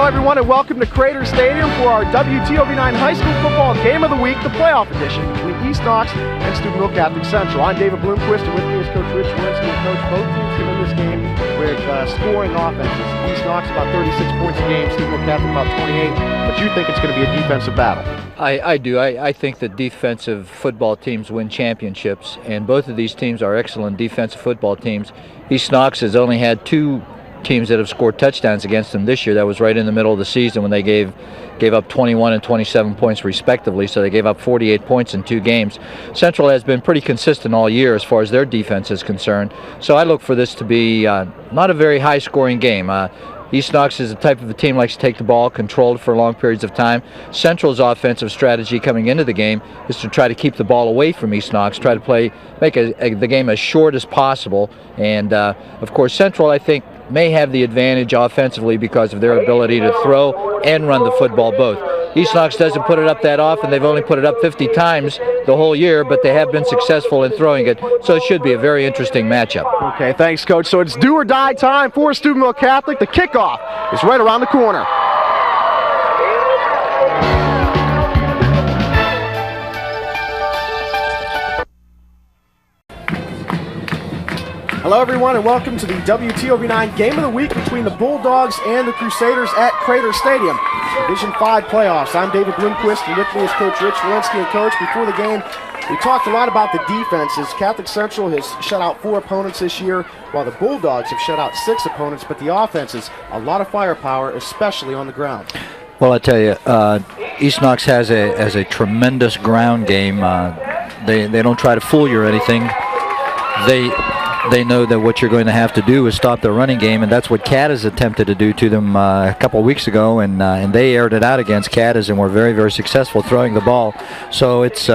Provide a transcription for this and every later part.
everyone, and welcome to Crator Stadium for our WTOV9 High School Football Game of the Week, the playoff edition between East Knox and Steubenville Catholic Central. I'm David Blomquist, and with me is Coach Wilinski. And Coach, both teams get in this game with scoring offenses. East Knox about 36 points a game, Steubenville Catholic about 28, but you think it's going to be a defensive battle? I do. I think that defensive football teams win championships, and both of these teams are excellent defensive football teams. East Knox has only had two teams that have scored touchdowns against them this year. That was right in the middle of the season when they gave up 21 and 27 points respectively, so they gave up 48 points in two games. Central has been pretty consistent all year as far as their defense is concerned, so I look for this to be not a very high-scoring game. East Knox is the type of a team that likes to take the ball controlled for long periods of time. Central's offensive strategy coming into the game is to try to keep the ball away from East Knox, try to make the game as short as possible, and of course Central, I think, may have the advantage offensively because of their ability to throw and run the football both. East Knox doesn't put it up that often. They've only put it up 50 times the whole year, but they have been successful in throwing it, so it should be a very interesting matchup. Okay, thanks, Coach. So it's do or die time for Steubenville Catholic. The kickoff is right around the corner. Hello everyone, and welcome to the WTOV9 Game of the Week between the Bulldogs and the Crusaders at Crator Stadium. Division 5 playoffs. I'm David Blomquist, and with me is Coach Wilinski. And Coach, before the game, we talked a lot about the defenses. Catholic Central has shut out 4 opponents this year, while the Bulldogs have shut out 6 opponents, but the offenses, a lot of firepower, especially on the ground. Well, I tell you, East Knox has a tremendous ground game. They don't try to fool you or anything. They know that what you're going to have to do is stop their running game, and that's what Cadiz attempted to do to them a couple of weeks ago, and they aired it out against Cadiz and were very, very successful throwing the ball. So it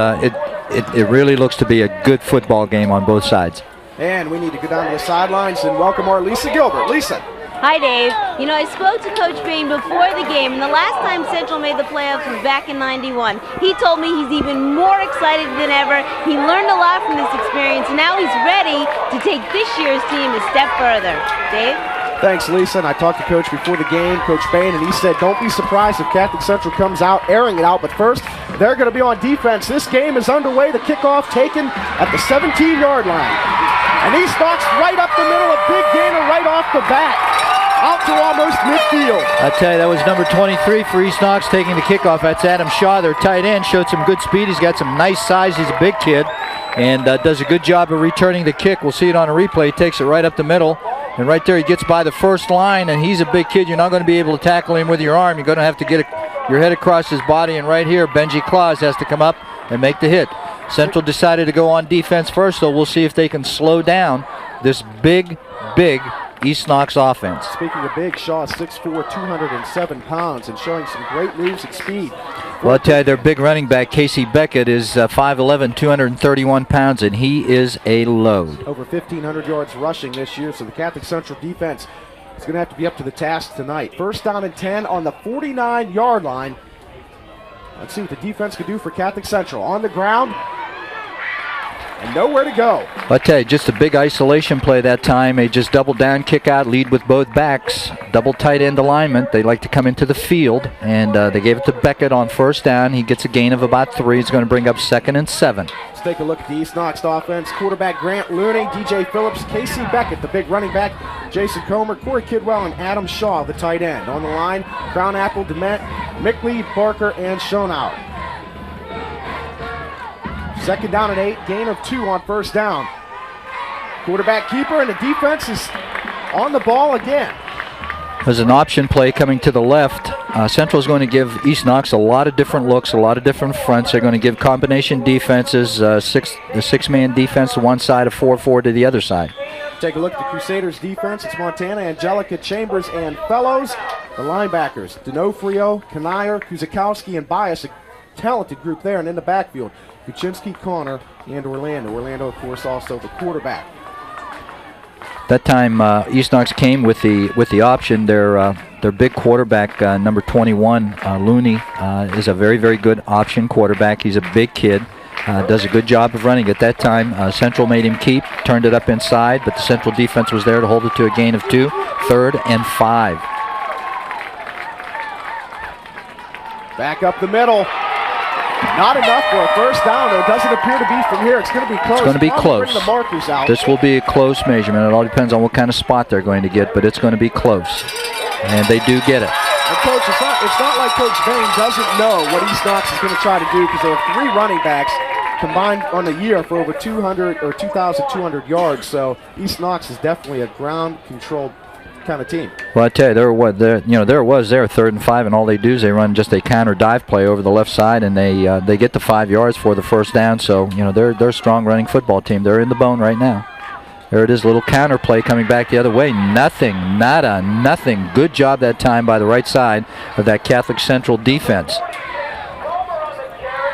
really looks to be a good football game on both sides. And we need to go down to the sidelines and welcome our Lisa Gilbert. Lisa. Hi, Dave. You know, I spoke to Coach Bahen before the game, and the last time Central made the playoffs was back in '91. He told me he's even more excited than ever. He learned a lot from this experience, and now he's ready to take this year's team a step further. Dave? Thanks, Lisa. And I talked to Coach before the game, Coach Bahen, and he said don't be surprised if Catholic Central comes out airing it out. But first, they're going to be on defense. This game is underway. The kickoff taken at the 17-yard line. And East Knox right up the middle, a big gainer right off the bat. Out to almost midfield. I tell you, that was number 23 for East Knox taking the kickoff. That's Adam Shaw, their tight end. Showed some good speed. He's got some nice size. He's a big kid and does a good job of returning the kick. We'll see it on a replay. He takes it right up the middle. And right there he gets by the first line, and he's a big kid. You're not going to be able to tackle him with your arm. You're going to have to get your head across his body, and right here Benji Claus has to come up and make the hit. Central decided to go on defense first, so we'll see if they can slow down this big East Knox offense. Speaking of big, Shaw is 6'4", 207 pounds, and showing some great moves at speed. Well, I'll tell you, their big running back, Casey Beckett, is 5'11", 231 pounds, and he is a load. Over 1,500 yards rushing this year, so the Catholic Central defense is going to have to be up to the task tonight. First down and 10 on the 49-yard line. Let's see what the defense can do for Catholic Central. On the ground, and nowhere to go. I'll tell you, just a big isolation play that time. They just double down, kick out, lead with both backs. Double tight end alignment. They like to come into the field, and they gave it to Beckett on first down. He gets a gain of about 3. He's going to bring up 2nd and 7. Let's take a look at the East Knox offense. Quarterback Grant Looney, DJ Phillips, Casey Beckett, the big running back, Jason Comer, Corey Kidwell, and Adam Shaw, the tight end. On the line, Crown Apple, Dement, Mickley, Barker, and Schonauer. Second down and 8, gain of 2 on first down. Quarterback keeper, and the defense is on the ball again. There's an option play coming to the left. Central is going to give East Knox a lot of different looks, a lot of different fronts. They're going to give combination defenses, a six-man defense to one side, a 4-4 to the other side. Take a look at the Crusaders' defense. It's Montana, Angelica, Chambers, and Fellows. The linebackers, D'Onofrio, Kanayer, Kuzakowski, and Bias, a talented group there. And in the backfield, Kuczynski, Connor, and Orlando. Orlando, of course, also the quarterback. That time, East Knox came with the option. Their big quarterback, number 21, Looney, is a very, very good option quarterback. He's a big kid. Does a good job of running. At that time, Central made him keep, turned it up inside, but the Central defense was there to hold it to a gain of 2, 3rd and 5. Back up the middle. Not enough for a first down, though. It doesn't appear to be from here. It's going to be close. It's going to be close. Bring the markers out. This will be a close measurement. It all depends on what kind of spot they're going to get, but it's going to be close. And they do get it. And Coach, it's not like Coach Bahen doesn't know what East Knox is going to try to do, because there are 3 running backs combined on the year for over 200 or 2,200 yards. So East Knox is definitely a ground-controlled kind of team. Well, I tell you, there it was 3rd and 5, and all they do is they run just a counter dive play over the left side, and they get the 5 yards for the first down. So they're a strong running football team. They're in the bone right now. There it is, little counter play coming back the other way. Nothing, nada, nothing. Good job that time by the right side of that Catholic Central defense.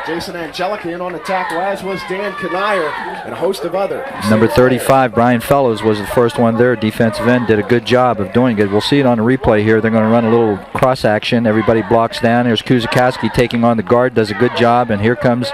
Jason Angelica in on the tackle, as was Dan Kanier and a host of others. Number 35, Brian Fellows, was the first one there. Defensive end did a good job of doing it. We'll see it on the replay here. They're going to run a little cross action. Everybody blocks down. Here's Kuzikowski taking on the guard, does a good job. And here comes,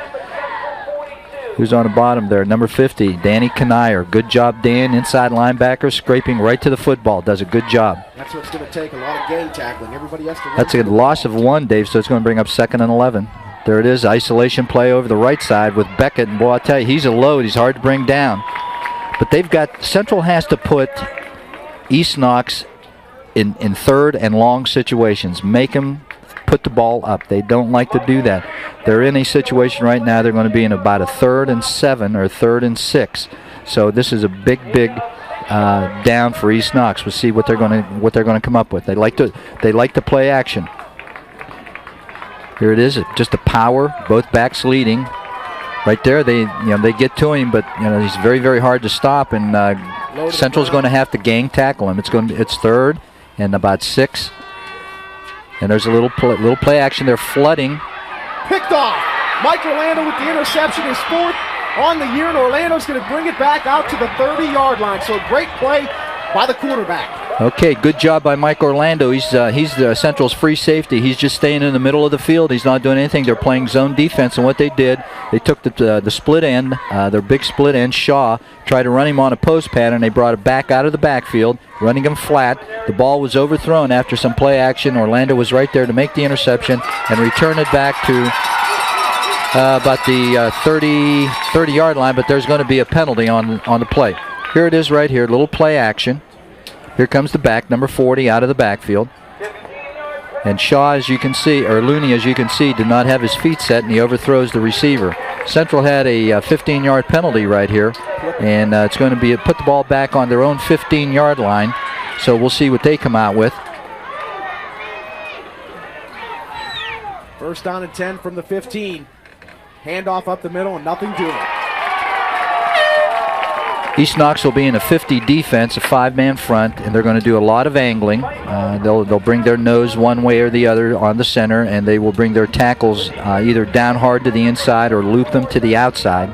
who's on the bottom there? Number 50, Danny Kanier. Good job, Dan. Inside linebacker, scraping right to the football. Does a good job. That's what's going to take, a lot of gang tackling. Everybody has to. That's a loss of 1, Dave, so it's going to bring up 2nd and 11. There it is, isolation play over the right side with Beckett. And boy, I tell you, he's a load. He's hard to bring down. But they've got, Central has to put East Knox in 3rd and long situations. Make them put the ball up. They don't like to do that. They're in a situation right now, they're going to be in about a 3rd and 7 or 3rd and 6. So this is a big down for East Knox. We'll see what they're going to come up with. They like to play action. Here it is, just a power, both backs leading. Right there, they get to him, but he's very, very hard to stop, and Central's going to have to gang tackle him. It's 3rd and about 6, and there's a little play action. They're flooding. Picked off. Mike Orlando with the interception, is 4th on the year, and Orlando's going to bring it back out to the 30-yard line. So a great play by the quarterback. Okay, good job by Mike Orlando. He's the Central's free safety. He's just staying in the middle of the field. He's not doing anything. They're playing zone defense, and what they did, they took the split end, their big split end, Shaw, tried to run him on a post pattern. They brought it back out of the backfield, running him flat. The ball was overthrown after some play action. Orlando was right there to make the interception and return it back to about the 30-yard line, but there's going to be a penalty on the play. Here it is right here, little play action. Here comes the back, number 40, out of the backfield. And Shaw, as you can see, or Looney, as you can see, did not have his feet set, and he overthrows the receiver. Central had a 15-yard penalty right here, and it's going to be put the ball back on their own 15-yard line. So we'll see what they come out with. First down and 10 from the 15. Handoff up the middle and nothing doing. East Knox will be in a 50 defense, a 5-man front, and they're going to do a lot of angling. They'll bring their nose one way or the other on the center, and they will bring their tackles either down hard to the inside or loop them to the outside.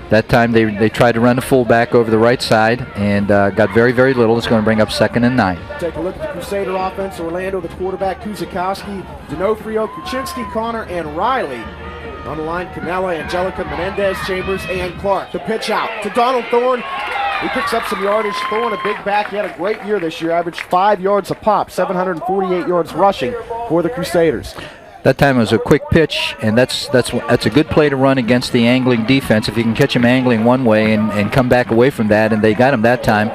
That time they tried to run the fullback over the right side and got very, very little. It's going to bring up 2nd and 9. Take a look at the Crusader offense. Orlando, the quarterback, Kuzikowski, D'Onofrio, Kuczynski, Connor, and Riley. On the line, Canella, Angelica, Menendez, Chambers, and Clark. The pitch out to Donald Thorne. He picks up some yardage. Thorne, a big back. He had a great year this year. Averaged 5 yards a pop, 748 yards rushing for the Crusaders. That time it was a quick pitch, and that's a good play to run against the angling defense. If you can catch him angling one way and come back away from that, and they got him that time,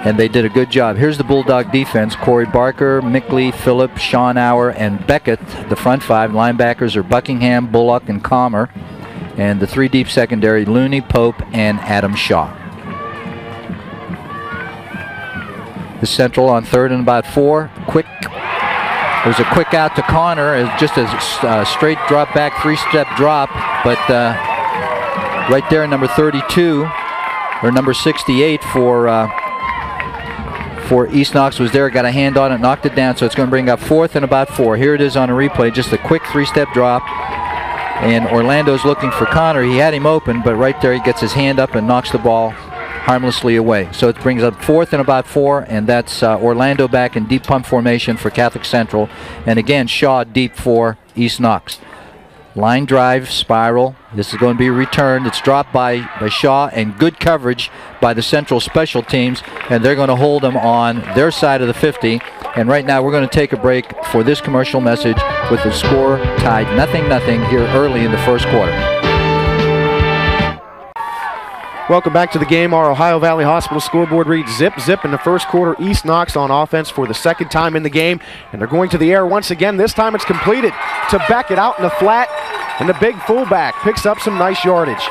and they did a good job. Here's the Bulldog defense. Corey Barker, Mickley, Phillip, Schonauer, and Beckett. The front 5 linebackers are Buckingham, Bullock, and Comer. And the 3 deep secondary, Looney, Pope, and Adam Shaw. The Central on 3rd and about 4. Quick. There's a quick out to Connor. It's just a straight drop back, 3-step drop. But right there, number 32, or number 68 for East Knox was there, got a hand on it, knocked it down, so it's going to bring up 4th and about 4. Here it is on a replay, just a quick 3-step drop, and Orlando's looking for Connor. He had him open, but right there he gets his hand up and knocks the ball harmlessly away. So it brings up 4th and about 4, and that's Orlando back in deep pump formation for Catholic Central, and again Shaw deep for East Knox. Line drive, spiral. This is going to be returned. It's dropped by Shaw, and good coverage by the Central special teams, and they're going to hold them on their side of the 50. And right now we're going to take a break for this commercial message with the score tied 0-0 here early in the first quarter. Welcome back to the game. Our Ohio Valley Hospital scoreboard reads zip, zip in the first quarter. East Knox on offense for the second time in the game. And they're going to the air once again. This time it's completed to Beckett out in the flat. And the big fullback picks up some nice yardage.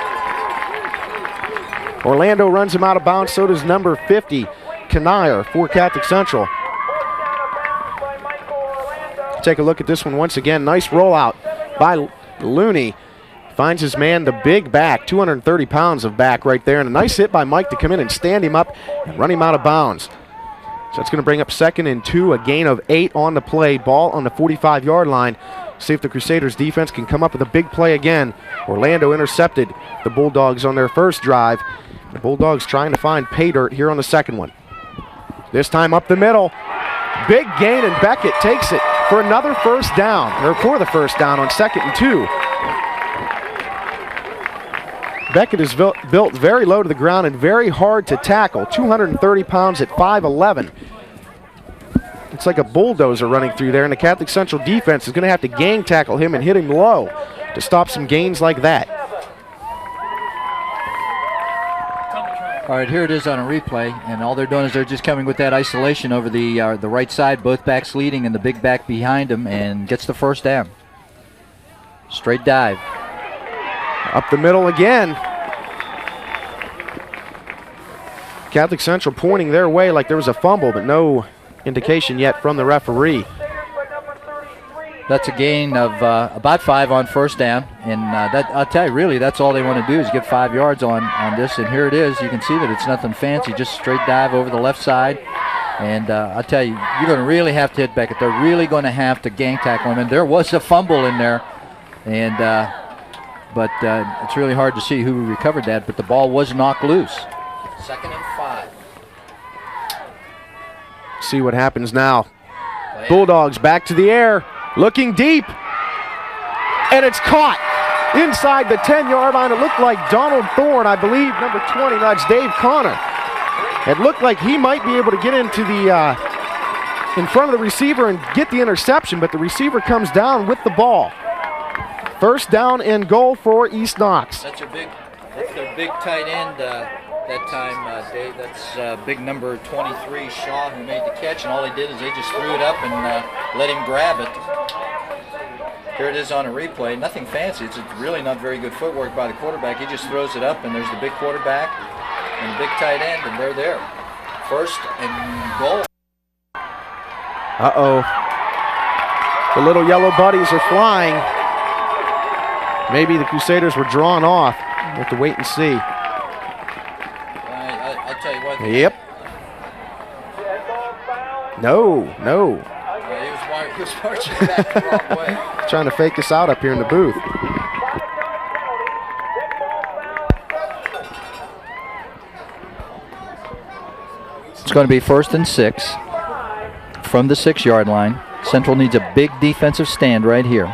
Orlando runs him out of bounds. So does number 50, Kanier for Catholic Central. Take a look at this one once again. Nice rollout by Looney. Finds his man, the big back, 230 pounds of back right there. And a nice hit by Mike to come in and stand him up and run him out of bounds. So it's going to bring up 2nd and 2, a gain of 8 on the play. Ball on the 45-yard line. See if the Crusaders defense can come up with a big play again. Orlando intercepted the Bulldogs on their first drive. The Bulldogs trying to find pay dirt here on the second one. This time up the middle. Big gain, and Beckett takes it for another first down, or for the first down on 2nd and 2. Beckett is built very low to the ground and very hard to tackle. 230 pounds at 5'11". It's like a bulldozer running through there, and the Catholic Central defense is going to have to gang tackle him and hit him low to stop some gains like that. All right, here it is on a replay, and all they're doing is they're just coming with that isolation over the right side, both backs leading and the big back behind him, and gets the first down. Straight dive. Up the middle again. Catholic Central pointing their way like there was a fumble, but no indication yet from the referee. That's a gain of about 5 on first down, and I'll tell you, really, that's all they want to do is get 5 yards on this, and here it is. You can see that it's nothing fancy, just straight dive over the left side, and I'll tell you, you're going to really have to hit Beckett. They're really going to have to gang tackle him, and there was a fumble in there, and but it's really hard to see who recovered that, but the ball was knocked loose. 2nd and 5. See what happens now. Bulldogs back to the air, looking deep, and it's caught inside the 10-yard line. It looked like Donald Thorne, I believe, number 20, that's Dave Connor. It looked like he might be able to get into the in front of the receiver and get the interception, but the receiver comes down with the ball. First down and goal for East Knox. That's their big tight end that time, Dave. That's big number 23, Shaw, who made the catch, and all they did is they just threw it up and let him grab it. Here it is on a replay. Nothing fancy. It's really not very good footwork by the quarterback. He just throws it up, and there's the big quarterback and the big tight end, and they're there. First and goal. Uh-oh. The little yellow buddies are flying. Maybe the Crusaders were drawn off. We'll have to wait and see. I'll tell you what. Yep. No. He was marching back the wrong way. Trying to fake us out up here in the booth. It's going to be 1st and 6 from the 6-yard line. Central needs a big defensive stand right here.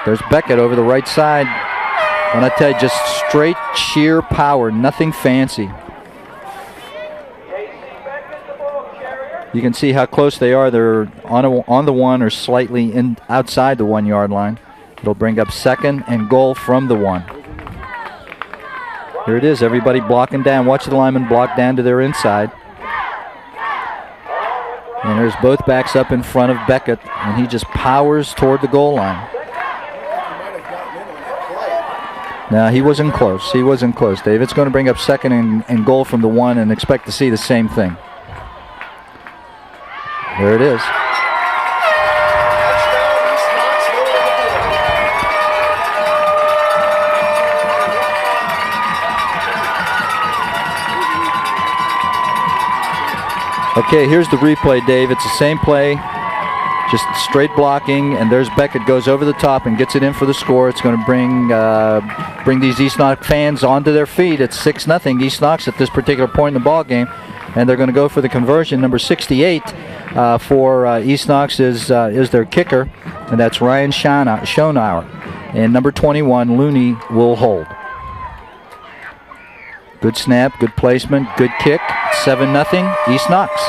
There's Beckett over the right side. And I tell you, just straight sheer power, nothing fancy. You can see how close they are. They're on the 1 or slightly outside the 1-yard line. It'll bring up 2nd and goal from the 1. Here it is, everybody blocking down. Watch the linemen block down to their inside. And there's both backs up in front of Beckett, and he just powers toward the goal line. No, he wasn't close. He wasn't close, Dave. It's going to bring up 2nd and goal from the 1, and expect to see the same thing. There it is. Okay, here's the replay, Dave. It's the same play, just straight blocking, and there's Beckett, goes over the top and gets it in for the score. It's going to bring these East Knox fans onto their feet. It's 6-0 East Knox at this particular point in the ball game, and they're going to go for the conversion. Number 68 for East Knox is their kicker, and that's Ryan Schonauer. And number 21, Looney, will hold. Good snap, good placement, good kick. 7-0, East Knox.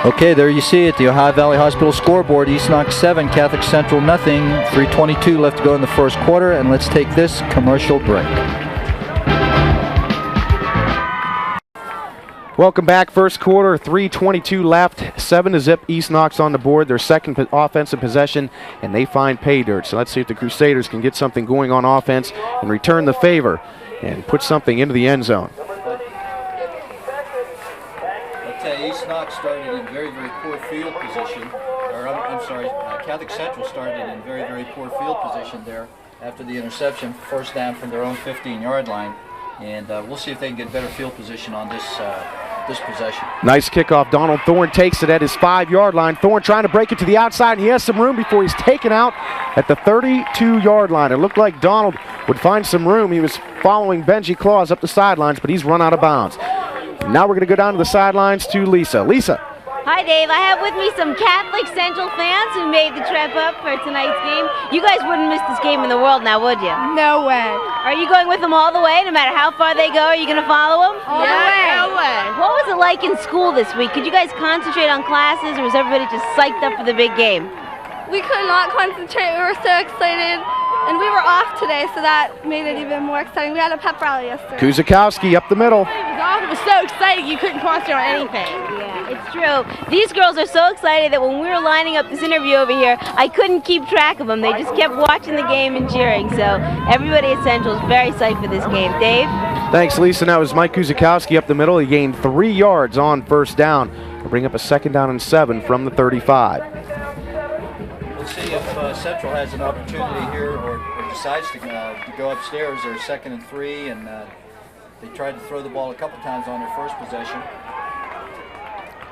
Okay, there you see it, the Ohio Valley Hospital scoreboard. East Knox 7, Catholic Central nothing. 3:22 left to go in the first quarter, and let's take this commercial break. Welcome back. First quarter, 3:22 left. 7-0 East Knox on the board. Their second offensive possession, and they find pay dirt. So let's see if the Crusaders can get something going on offense and return the favor and put something into the end zone. East Knox started in very, very poor field position. Catholic Central started in very, very poor field position there after the interception. First down from their own 15-yard line. And we'll see if they can get better field position on this possession. Nice kickoff. Donald Thorne takes it at his 5-yard line. Thorne trying to break it to the outside, and he has some room before he's taken out at the 32-yard line. It looked like Donald would find some room. He was following Benji Claus up the sidelines, but he's run out of bounds. Now we're going to go down to the sidelines to Lisa. Lisa. Hi, Dave. I have with me some Catholic Central fans who made the trip up for tonight's game. You guys wouldn't miss this game in the world now, would you? No way. Are you going with them all the way, no matter how far they go? Are you going to follow them? All the way. No way. What was it like in school this week? Could you guys concentrate on classes, or was everybody just psyched up for the big game? We could not concentrate. We were so excited. And we were off today, so that made it even more exciting. We had a pep rally yesterday. Kuzakowski up the middle. It was so exciting you couldn't concentrate on anything. Yeah, it's true. These girls are so excited that when we were lining up this interview over here, I couldn't keep track of them. They just kept watching the game and cheering. So everybody at Central is very psyched for this game. Dave? Thanks, Lisa. Now is Mike Kuzakowski up the middle. He gained 3 yards on first down to bring up a 2nd down and 7 from the 35. Let's see if Central has an opportunity here or decides to go upstairs. They're 2nd and 3, and they tried to throw the ball a couple times on their first possession.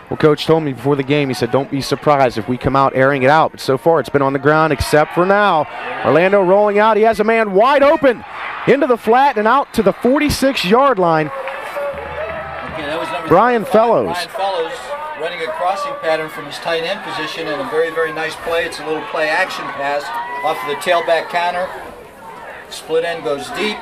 Well, Coach told me before the game, he said, don't be surprised if we come out airing it out. But so far, it's been on the ground except for now. Orlando rolling out. He has a man wide open into the flat and out to the 46-yard line. Okay, that was number Brian 35, Fellows. Brian Fellows running a crossing pattern from his tight end position, and a very, very nice play. It's a little play action pass off of the tailback counter. Split end goes deep.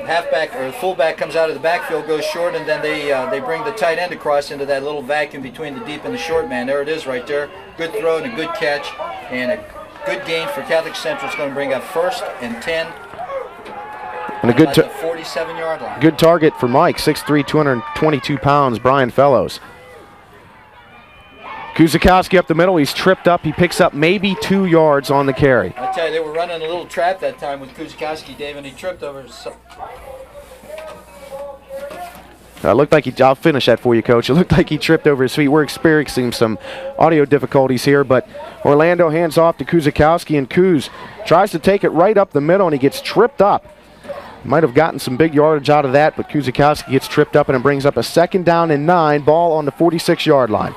Halfback or fullback comes out of the backfield, goes short, and then they bring the tight end across into that little vacuum between the deep and the short man. There it is right there. Good throw and a good catch, and a good gain for Catholic Central. It's going to bring up 1st and 10. And a good 47-yard line. Good target for Mike, 6'3", 222 pounds, Brian Fellows. Kuzakowski up the middle. He's tripped up. He picks up maybe 2 yards on the carry. I tell you, they were running a little trap that time with Kuzakowski, Dave, and he tripped over. Looked like I'll finish that for you, Coach. It looked like he tripped over his feet. We're experiencing some audio difficulties here, but Orlando hands off to Kuzakowski, and Kuz tries to take it right up the middle, and he gets tripped up. Might have gotten some big yardage out of that, but Kuzakowski gets tripped up, and it brings up a 2nd down and 9, ball on the 46-yard line.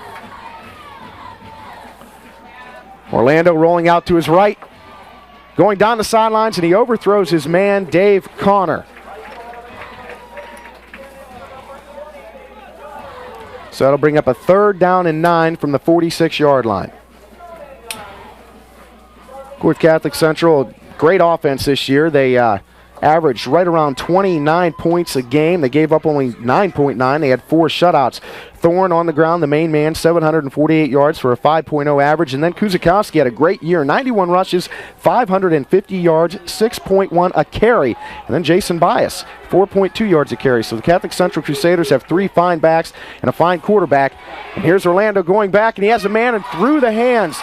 Orlando rolling out to his right, going down the sidelines, and he overthrows his man, Dave Connor. So that'll bring up a 3rd down and 9 from the 46-yard line. With Catholic Central, great offense this year. They averaged right around 29 points a game. They gave up only 9.9. They had 4 shutouts. Thorne on the ground, the main man, 748 yards for a 5.0 average. And then Kuzakowski had a great year, 91 rushes, 550 yards, 6.1 a carry. And then Jason Bias, 4.2 yards a carry. So the Catholic Central Crusaders have 3 fine backs and a fine quarterback. And here's Orlando going back, and he has a man and through the hands.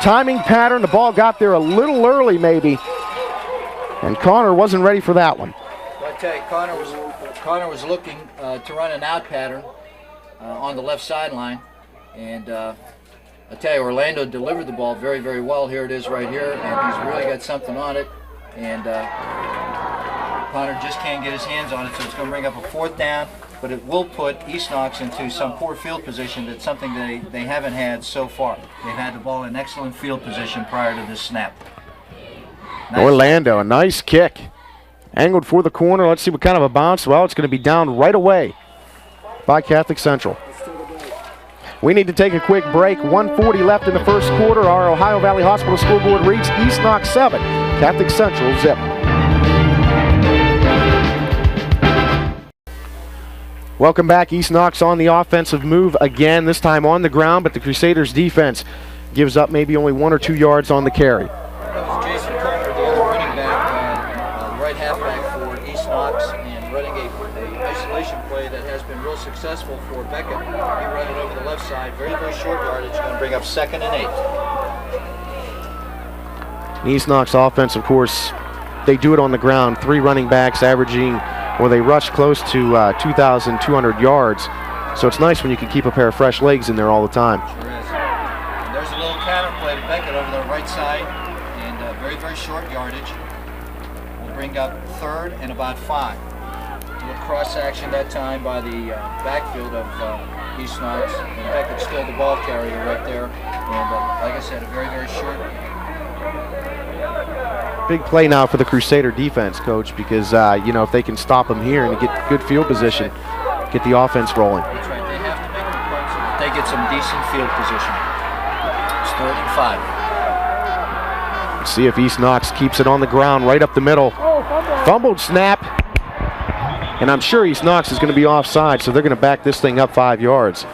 Timing pattern, the ball got there a little early maybe. And Connor wasn't ready for that one. Well, I tell you, Connor was looking to run an out pattern on the left sideline, and I tell you, Orlando delivered the ball very, very well. Here it is right here, and he's really got something on it, and Connor just can't get his hands on it, so it's going to bring up a 4th down, but it will put East Knox into some poor field position. That's something they haven't had so far. They've had the ball in excellent field position prior to this snap. Nice. Orlando, a nice kick. Angled for the corner. Let's see what kind of a bounce. Well, it's going to be down right away by Catholic Central. We need to take a quick break. 1:40 left in the first quarter. Our Ohio Valley Hospital scoreboard reads East Knox 7, Catholic Central 0. Welcome back. East Knox on the offensive move again, this time on the ground, but the Crusaders defense gives up maybe only 1 or 2 yards on the carry. That was Jason Comer, the other running back, right halfback for East Knox, and running a isolation play that has been real successful for Beckett. He ran it over the left side, very, very short yardage, going to bring up 2nd and 8. East Knox offense, of course, they do it on the ground. 3 running backs averaging, or they rush close to 2,200 yards. So it's nice when you can keep a pair of fresh legs in there all the time. Sure is. And there's a little counter play to Beckett over the right side, and very, very short yardage. Will bring up 3rd and about 5. A little cross action that time by the backfield of East Knox, and Beckett still the ball carrier right there. And like I said, a very, very short. Big play now for the Crusader defense, Coach, because you know, if they can stop them here and get good field position, get the offense rolling. That's right. They have to make it a point so that they get some decent field position. It's 3rd and 5. Let's see if East Knox keeps it on the ground right up the middle. Fumbled snap. And I'm sure East Knox is going to be offside, so they're going to back this thing up 5 yards.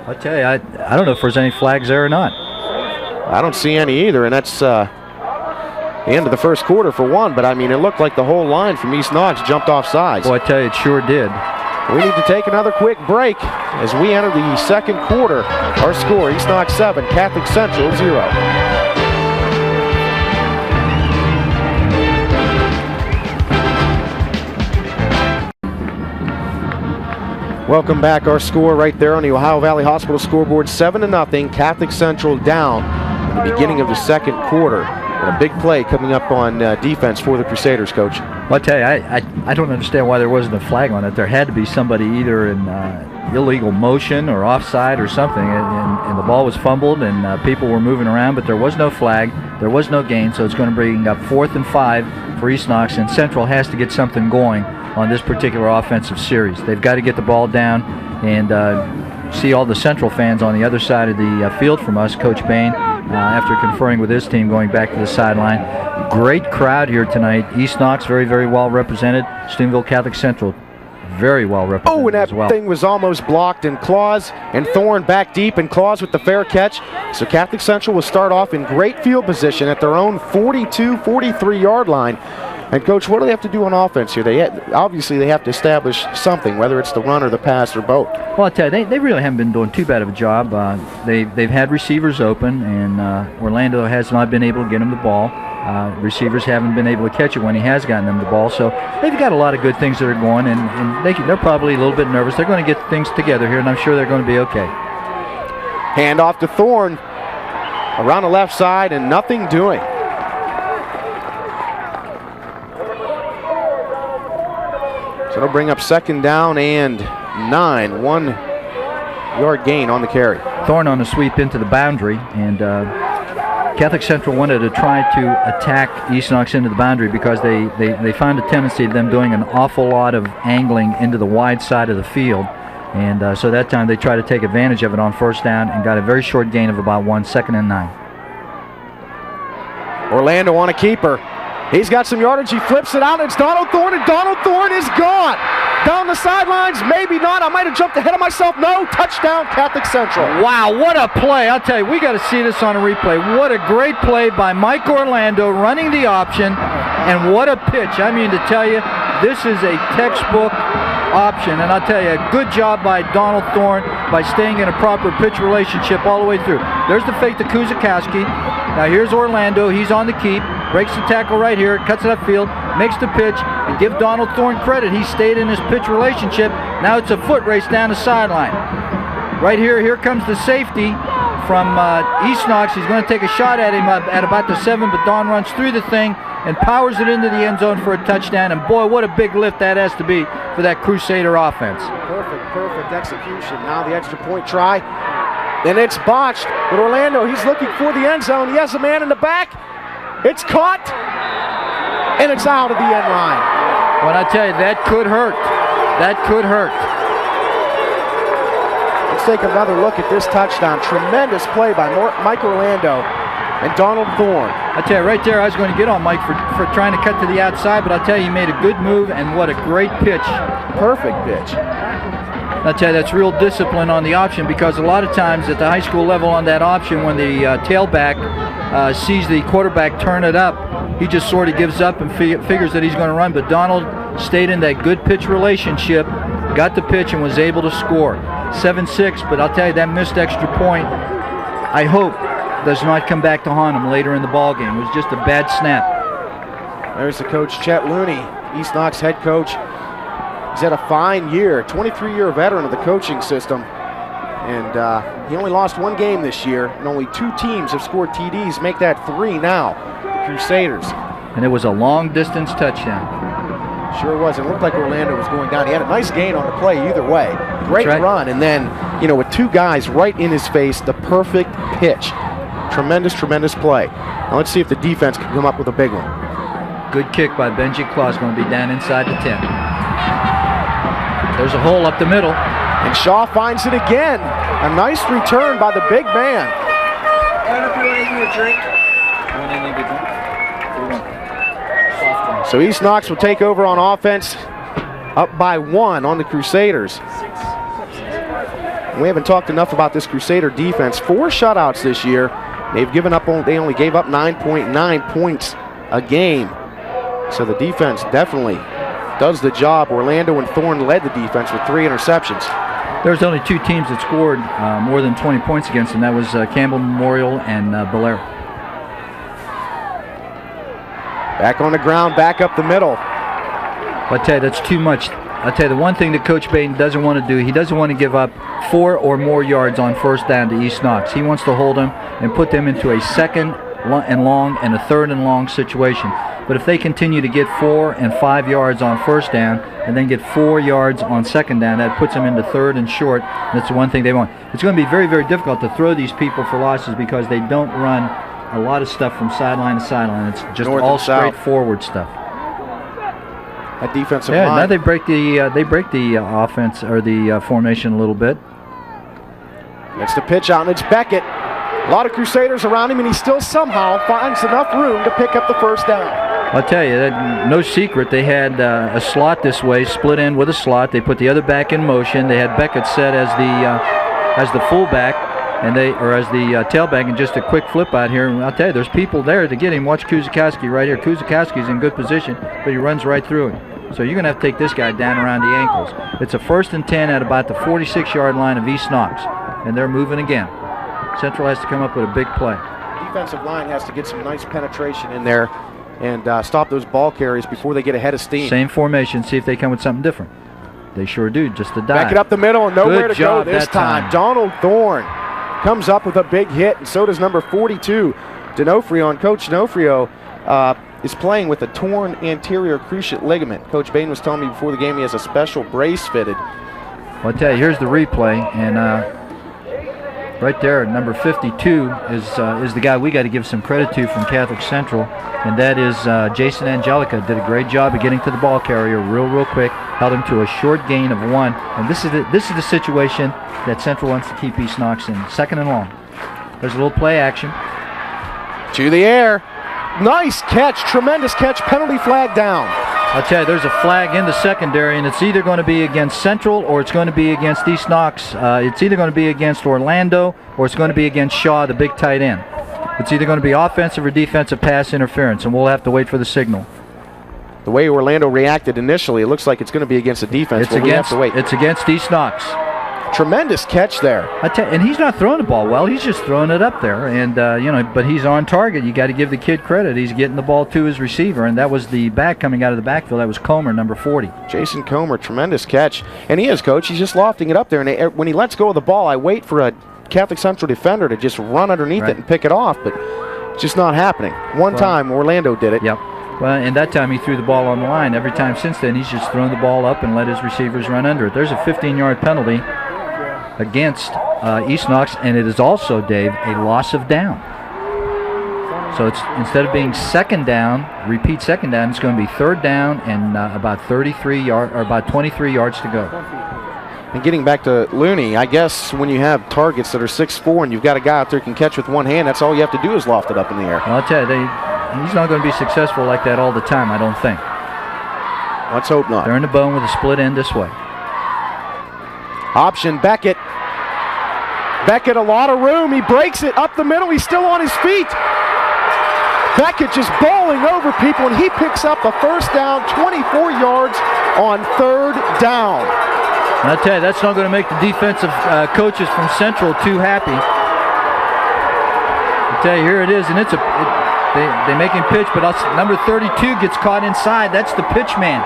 I tell you, I don't know if there's any flags there or not. I don't see any either, and that's the end of the first quarter for one, but I mean, it looked like the whole line from East Knox jumped off sides. Boy, I tell you, it sure did. We need to take another quick break as we enter the second quarter. Our score, East Knox 7, Catholic Central 0. Welcome back. Our score right there on the Ohio Valley Hospital scoreboard, 7-0, Catholic Central down in the beginning of the second quarter. And a big play coming up on defense for the Crusaders, Coach. Well, I tell you, I don't understand why there wasn't a flag on it. There had to be somebody either in illegal motion or offside or something, and the ball was fumbled and people were moving around, but there was no flag, there was no gain, so it's going to bring up 4th and 5 for East Knox, and Central has to get something going on this particular offensive series. They've got to get the ball down and see all the Central fans on the other side of the field from us. Coach Bahen, after conferring with his team, going back to the sideline. Great crowd here tonight. East Knox very, very well represented. Steubenville Catholic Central very well represented. Oh, and that thing was almost blocked, and Claus and Thorne back deep, and Claus with the fair catch. So Catholic Central will start off in great field position at their own 42, 43-yard line. And, Coach, what do they have to do on offense here? Obviously, they have to establish something, whether it's the run or the pass or both. Well, I tell you, they really haven't been doing too bad of a job. They've had receivers open, and Orlando has not been able to get him the ball. Receivers haven't been able to catch it when he has gotten them the ball. So they've got a lot of good things that are going, and they're probably a little bit nervous. They're going to get things together here, and I'm sure they're going to be okay. Hand off to Thorne around the left side, and nothing doing. So it'll bring up 2nd down and 9. 1-yard gain on the carry. Thorne on a sweep into the boundary, and Catholic Central wanted to try to attack East Knox into the boundary because they found a tendency of them doing an awful lot of angling into the wide side of the field. And so that time they tried to take advantage of it on 1st down and got a very short gain of about 1, 2nd and 9. Orlando on a keeper. He's got some yardage. He flips it out. It's Donald Thorne, and Donald Thorne is gone. Down the sidelines, maybe not. I might have jumped ahead of myself. No, touchdown, Catholic Central. Wow, what a play. I'll tell you, we got to see this on a replay. What a great play by Mike Orlando running the option, and what a pitch. I mean, to tell you, this is a textbook option, and I'll tell you, a good job by Donald Thorne by staying in a proper pitch relationship all the way through. There's the fake to Kuzakowski. Now here's Orlando. He's on the keep. Breaks the tackle right here, cuts it upfield, makes the pitch, and give Donald Thorne credit. He stayed in his pitch relationship. Now it's a foot race down the sideline. Right here comes the safety from East Knox. He's going to take a shot at him at about the 7, but Don runs through the thing and powers it into the end zone for a touchdown. And boy, what a big lift that has to be for that Crusader offense. Perfect execution. Now the extra point try, and it's botched. But Orlando, he's looking for the end zone. He has a man in the back. It's caught, and it's out of the end line. When I tell you, that could hurt. That could hurt. Let's take another look at this touchdown. Tremendous play by Mike Orlando and Donald Thorne. I tell you, right there, I was going to get on Mike for trying to cut to the outside, but I tell you, he made a good move, and what a great pitch. Perfect pitch. I tell you, that's real discipline on the option, because a lot of times at the high school level on that option, when the tailback sees the quarterback turn it up, he just sort of gives up and figures that he's going to run. But Donald stayed in that good pitch relationship, got the pitch, and was able to score. 7-6, but I'll tell you, that missed extra point, I hope, does not come back to haunt him later in the ball game. It was just a bad snap. There's the coach, Chet Looney, East Knox head coach. He's had a fine year, 23-year veteran of the coaching system. And he only lost one game this year, and only 2 teams have scored TDs. Make that 3 now, the Crusaders. And it was a long-distance touchdown. Sure was. It looked like Orlando was going down. He had a nice gain on the play either way. Great run, and then, you know, with 2 guys right in his face, the perfect pitch. Tremendous, tremendous play. Now let's see if the defense can come up with a big one. Good kick by Benji Claus, going to be down inside the 10. There's a hole up the middle. And Shaw finds it again. A nice return by the big man. So East Knox will take over on offense, up by 1 on the Crusaders. We haven't talked enough about this Crusader defense. 4 shutouts this year. They only gave up 9.9 points a game. So the defense definitely does the job. Orlando and Thorne led the defense with 3 interceptions. There's only 2 teams that scored more than 20 points against them. That was Campbell Memorial and Belair. Back on the ground, back up the middle. I tell you, that's too much. I tell you, the one thing that Coach Bahen doesn't want to do, he doesn't want to give up 4 or more yards on first down to East Knox. He wants to hold them and put them into a 2nd and long and a 3rd and long situation. But if they continue to get 4 and 5 yards on first down and then get 4 yards on 2nd down, that puts them into 3rd and short. And that's the one thing they want. It's going to be very, very difficult to throw these people for losses because they don't run a lot of stuff from sideline to sideline. It's just all straightforward stuff. That defensive line. line. Now they break the offense or the formation a little bit. It's the pitch out, and it's Beckett. A lot of Crusaders around him, and he still somehow finds enough room to pick up the first down. I'll tell you, no secret, they had a slot this way, split in with a slot. They put the other back in motion. They had Beckett set as the fullback, as the tailback, and just a quick flip out here. And I'll tell you, there's people there to get him. Watch Kuzakowski right here. Kuzakowski's in good position, but he runs right through him. So you're going to have to take this guy down around the ankles. It's a 1st and 10 at about the 46-yard line of East Knox, and they're moving again. Central has to come up with a big play. Defensive line has to get some nice penetration in there and stop those ball carries before they get ahead of steam. Same formation, see if they come with something different. They sure do, just a dive. Back it up the middle and nowhere Good to go job this that time. Donald Thorne comes up with a big hit, and so does number 42, D'Onofrio. And Coach D'Onofrio is playing with a torn anterior cruciate ligament. Coach Bahen was telling me before the game he has a special brace fitted. Well, I'll tell you, here's the replay, and right there, number 52 is the guy we got to give some credit to from Catholic Central, and that is Jason Angelica. Did a great job of getting to the ball carrier real quick, held him to a short gain of 1, and this is the situation that Central wants to keep East Knox in, 2nd and long. There's a little play action. To the air. Nice catch, tremendous catch, penalty flag down. I'll tell you, there's a flag in the secondary, and it's either going to be against Central or it's going to be against East Knox. It's either going to be against Orlando or it's going to be against Shaw, the big tight end. It's either going to be offensive or defensive pass interference, and we'll have to wait for the signal. The way Orlando reacted initially, it looks like it's going to be against the defense, but we have to wait. It's against East Knox. Tremendous catch there. And he's not throwing the ball well. He's just throwing it up there, and but he's on target. You got to give the kid credit. He's getting the ball to his receiver, and that was the back coming out of the backfield. That was Comer, number 40. Jason Comer, tremendous catch, and he is, Coach. He's just lofting it up there, and when he lets go of the ball, I wait for a Catholic Central defender to just run underneath it and pick it off, but it's just not happening. One time, Orlando did it. Yep. Well, and that time he threw the ball on the line. Every time since then, he's just thrown the ball up and let his receivers run under it. There's a 15-yard penalty against East Knox, and it is also, Dave, a loss of down. So it's instead of being 2nd down, repeat 2nd down, it's going to be 3rd down and about 33 yards or about 23 yards to go. And getting back to Looney, I guess when you have targets that are 6'4" and you've got a guy out there who can catch with one hand, that's all you have to do is loft it up in the air. Well, I'll tell you, he's not going to be successful like that all the time, I don't think. Let's hope not. They're in the bone with a split end this way. Option, Beckett. Beckett, a lot of room. He breaks it up the middle. He's still on his feet. Beckett just bowling over people, and he picks up a first down, 24 yards on 3rd down. And I'll tell you, that's not going to make the defensive coaches from Central too happy. I'll tell you, here it is, and they make him pitch, but number 32 gets caught inside. That's the pitch man.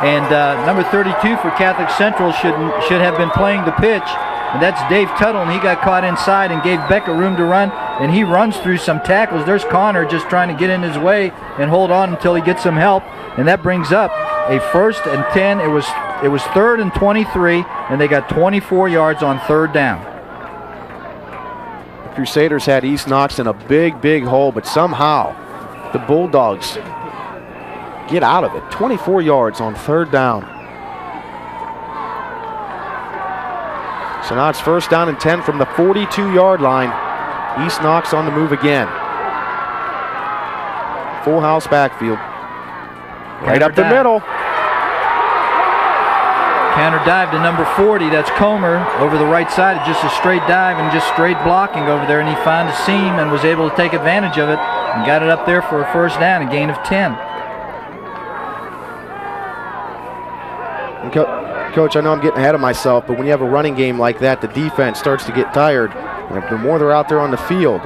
And number 32 for Catholic Central should have been playing the pitch. And that's Dave Tuttle, and he got caught inside and gave Beckett room to run, and he runs through some tackles. There's Connor just trying to get in his way and hold on until he gets some help, and that brings up a 1st and 10. It was 3rd and 23, and they got 24 yards on 3rd down. The Crusaders had East Knox in a big hole, but somehow the Bulldogs get out of it. 24 yards on 3rd down. So now it's 1st down and 10 from the 42-yard line. East Knox on the move again. Full house backfield. Right up the middle. Counter dive to number 40. That's Comer over the right side. Just a straight dive and just straight blocking over there. And he found a seam and was able to take advantage of it and got it up there for a 1st down, a gain of 10. Coach, I know I'm getting ahead of myself, but when you have a running game like that, the defense starts to get tired. And the more they're out there on the field,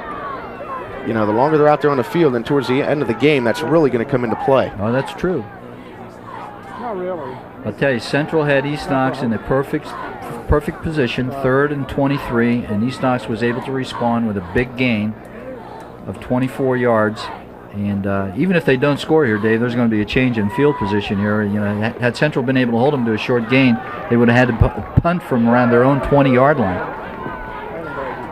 the longer they're out there on the field, and towards the end of the game, that's really going to come into play. Oh, that's true. Not really. I'll tell you, Central had East Knox in a perfect position, 3rd and 23, and East Knox was able to respond with a big gain of 24 yards. And even if they don't score here, Dave, there's going to be a change in field position here. Had Central been able to hold them to a short gain, they would have had to punt from around their own 20-yard line.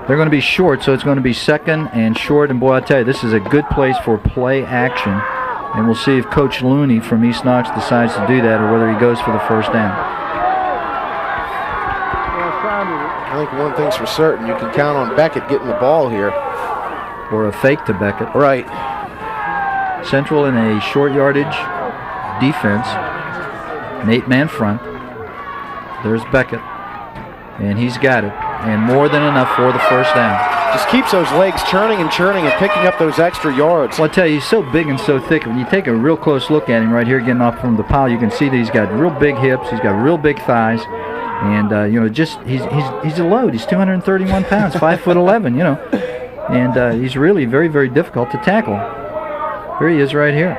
They're going to be short, so it's going to be 2nd and short. And boy, I tell you, this is a good place for play action. And we'll see if Coach Looney from East Knox decides to do that or whether he goes for the 1st down. I think one thing's for certain, you can count on Beckett getting the ball here. Or a fake to Beckett. Right. Central in a short yardage defense, an 8-man front. There's Beckett, and he's got it, and more than enough for the 1st down. Just keeps those legs churning and picking up those extra yards. Well, I tell you, he's so big and so thick. When you take a real close look at him right here getting off from the pile, you can see that he's got real big hips, he's got real big thighs, and he's a load. He's 231 pounds, 5'11", and he's really very, very difficult to tackle. Here he is right here.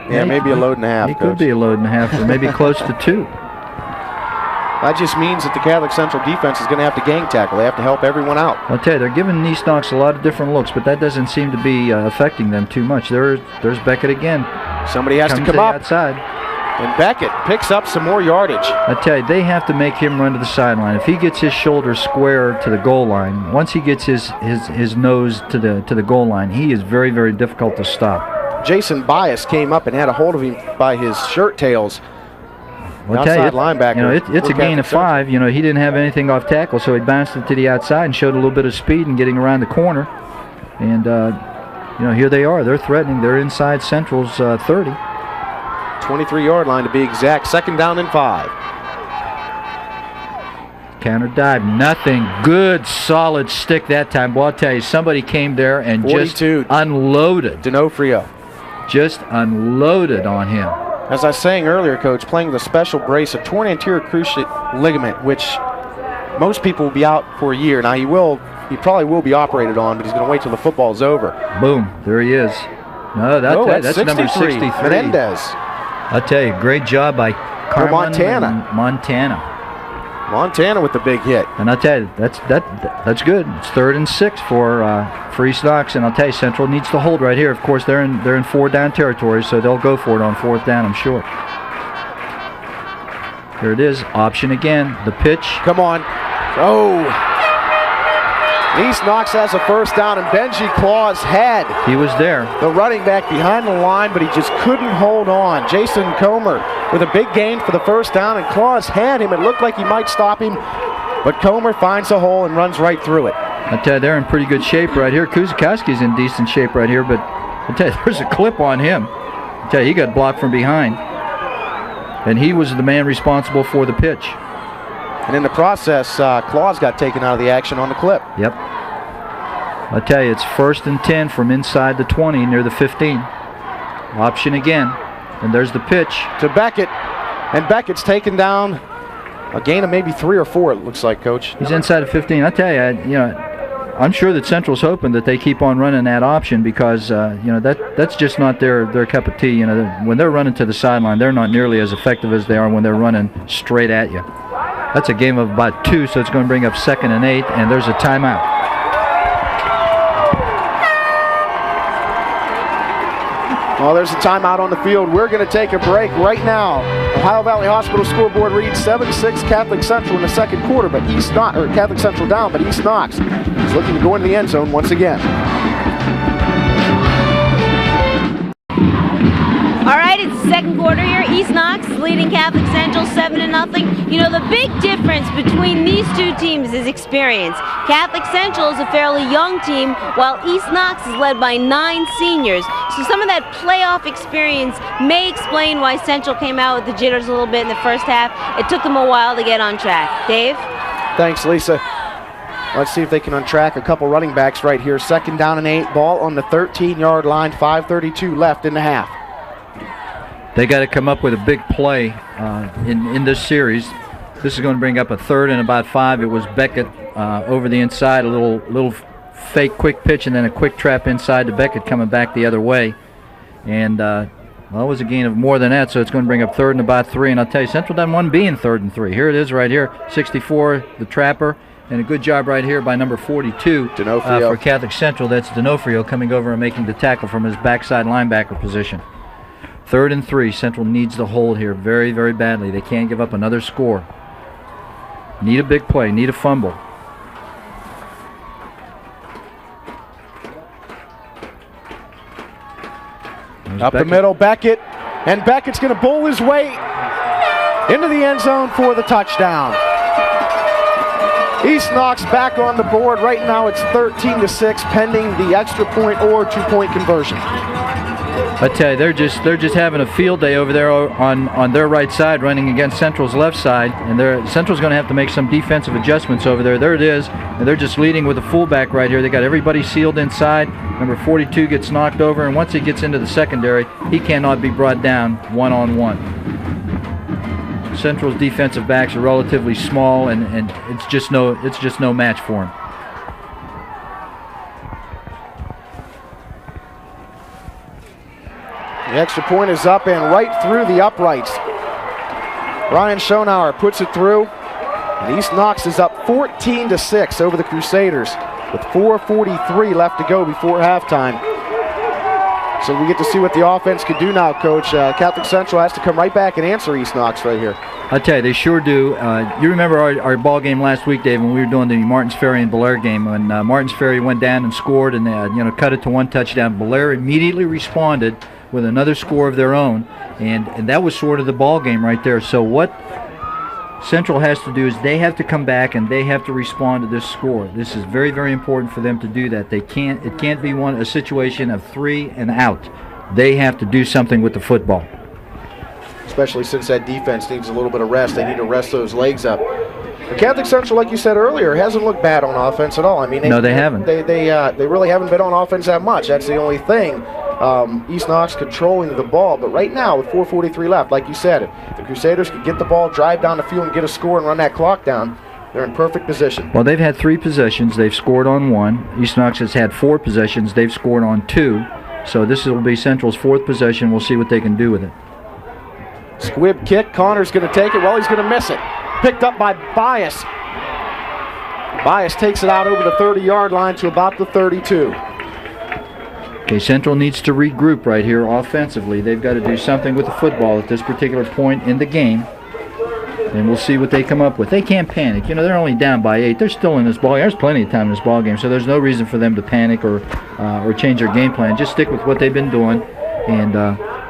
Yeah, maybe a load and a half, He could be a load and a half, or maybe close to 2. That just means that the Catholic Central defense is going to have to gang tackle. They have to help everyone out. I'll tell you, they're giving East Knox a lot of different looks, but that doesn't seem to be affecting them too much. There's Beckett again. Somebody has to come up. Outside. And Beckett picks up some more yardage. I tell you, they have to make him run to the sideline. If he gets his shoulder square to the goal line, once he gets his nose to the goal line, he is very, very difficult to stop. Jason Bias came up and had a hold of him by his shirt tails. Well, outside linebacker. It's a gain of 5. He didn't have anything off tackle, so he bounced it to the outside and showed a little bit of speed in getting around the corner. And, here they are. They're threatening. They're inside Central's 30. 23-yard line to be exact. 2nd down and 5. Counter dive, nothing. Good, solid stick that time. Well, I'll tell you, somebody came there and 42. Just unloaded. D'Onofrio. Just unloaded on him. As I was saying earlier, Coach, playing with a special brace, a torn anterior cruciate ligament, which most people will be out for a year. Now, he probably will be operated on, but he's going to wait till the football's over. Boom, there he is. No, that's number 63. Menendez. I'll tell you, great job by Carmen Montana with the big hit. And I'll tell you, that's good. It's 3rd and 6 for East Knox, and I'll tell you, Central needs to hold right here. Of course, they're in 4-down territory, so they'll go for it on 4th down, I'm sure. Here it is, option again. The pitch. Come on. Oh. East Knox has a first down, and Benji Claus had He was there. the running back behind the line, but he just couldn't hold on. Jason Comer with a big gain for the first down, and Claus had him. It looked like he might stop him, but Comer finds a hole and runs right through it. I tell you, they're in pretty good shape right here. Kuzikowski's in decent shape right here, but I tell you, there's a clip on him. I tell you, he got blocked from behind, and he was the man responsible for the pitch. And in the process, Claus got taken out of the action on the clip. Yep. I tell you, it's 1st and 10 from inside the 20 near the 15. Option again, and there's the pitch to Beckett, and Beckett's taken down. A gain of maybe 3 or 4, it looks like, Coach. He's inside of 15. I tell you, I'm sure that Central's hoping that they keep on running that option because that's just not their cup of tea. When they're running to the sideline, they're not nearly as effective as they are when they're running straight at you. That's a game of about 2, so it's going to bring up 2nd and 8, and there's a timeout. Well, there's a timeout on the field. We're going to take a break right now. Ohio Valley Hospital scoreboard reads 7-6 Catholic Central in the second quarter, but Catholic Central down, but East Knox is looking to go into the end zone once again. All right, it's the second quarter here. East Knox is leading Catholic Central 7-0. You know, the big difference between these two teams is experience. Catholic Central is a fairly young team, while East Knox is led by 9 seniors. So some of that playoff experience may explain why Central came out with the jitters a little bit in the first half. It took them a while to get on track. Dave? Thanks, Lisa. Let's see if they can untrack a couple running backs right here. 2nd down and 8, ball on the 13-yard line, 5:32 left in the half. They got to come up with a big play in this series. This is going to bring up a 3rd and about 5. It was Beckett over the inside, a little fake quick pitch, and then a quick trap inside to Beckett coming back the other way. And well, it was a gain of more than that, so it's going to bring up 3rd and about 3. And I'll tell you, Central doesn't want to be in 3rd and 3. Here it is right here, 64, the trapper, and a good job right here by number 42 for Catholic Central. That's D'Onofrio coming over and making the tackle from his backside linebacker position. 3rd and 3. Central needs the hold here very, very badly. They can't give up another score. Need a big play. Need a fumble. There's Up Beckett. the middle, Beckett. And Beckett's going to bowl his way into the end zone for the touchdown. East Knox back on the board. Right now it's 13-6 pending the extra point or 2-point conversion. I tell you, they're just having a field day over there on their right side, running against Central's left side, and Central's going to have to make some defensive adjustments over there. There it is, and they're just leading with a fullback right here. They got everybody sealed inside. Number 42 gets knocked over, and once he gets into the secondary, he cannot be brought down one-on-one. Central's defensive backs are relatively small, and it's just no match for him. The extra point is up and right through the uprights. Ryan Schonauer puts it through, and East Knox is up 14-6 over the Crusaders with 4:43 left to go before halftime. So we get to see what the offense can do now, Coach. Catholic Central has to come right back and answer East Knox right here. I tell you, they sure do. You remember our ball game last week, Dave, when we were doing the Martins Ferry and Belair game, when Martins Ferry went down and scored and cut it to 1 touchdown. Belair immediately responded with another score of their own, and that was sort of the ball game right there. So what Central has to do is they have to come back and they have to respond to this score. This is very, very important for them to do that. It can't be a situation of 3 and out. They have to do something with the football. Especially since that defense needs a little bit of rest. They need to rest those legs up. The Catholic Central, like you said earlier, hasn't looked bad on offense at all. I mean, they haven't. They really haven't been on offense that much. That's the only thing. East Knox controlling the ball, but right now with 4:43 left, like you said, if the Crusaders could get the ball, drive down the field, and get a score and run that clock down, they're in perfect position. Well, they've had 3 possessions. They've scored on 1. East Knox has had 4 possessions. They've scored on 2. So this will be Central's 4th possession. We'll see what they can do with it. Squib kick. Connor's going to take it. Well, he's going to miss it. Picked up by Bias. Bias takes it out over the 30-yard line to about the 32. Okay, Central needs to regroup right here offensively. They've got to do something with the football at this particular point in the game. and we'll see what they come up with. They can't panic. You know, they're only down by 8. They're still in this ball game. There's plenty of time in this ball game, so there's no reason for them to panic or change their game plan. Just stick with what they've been doing. And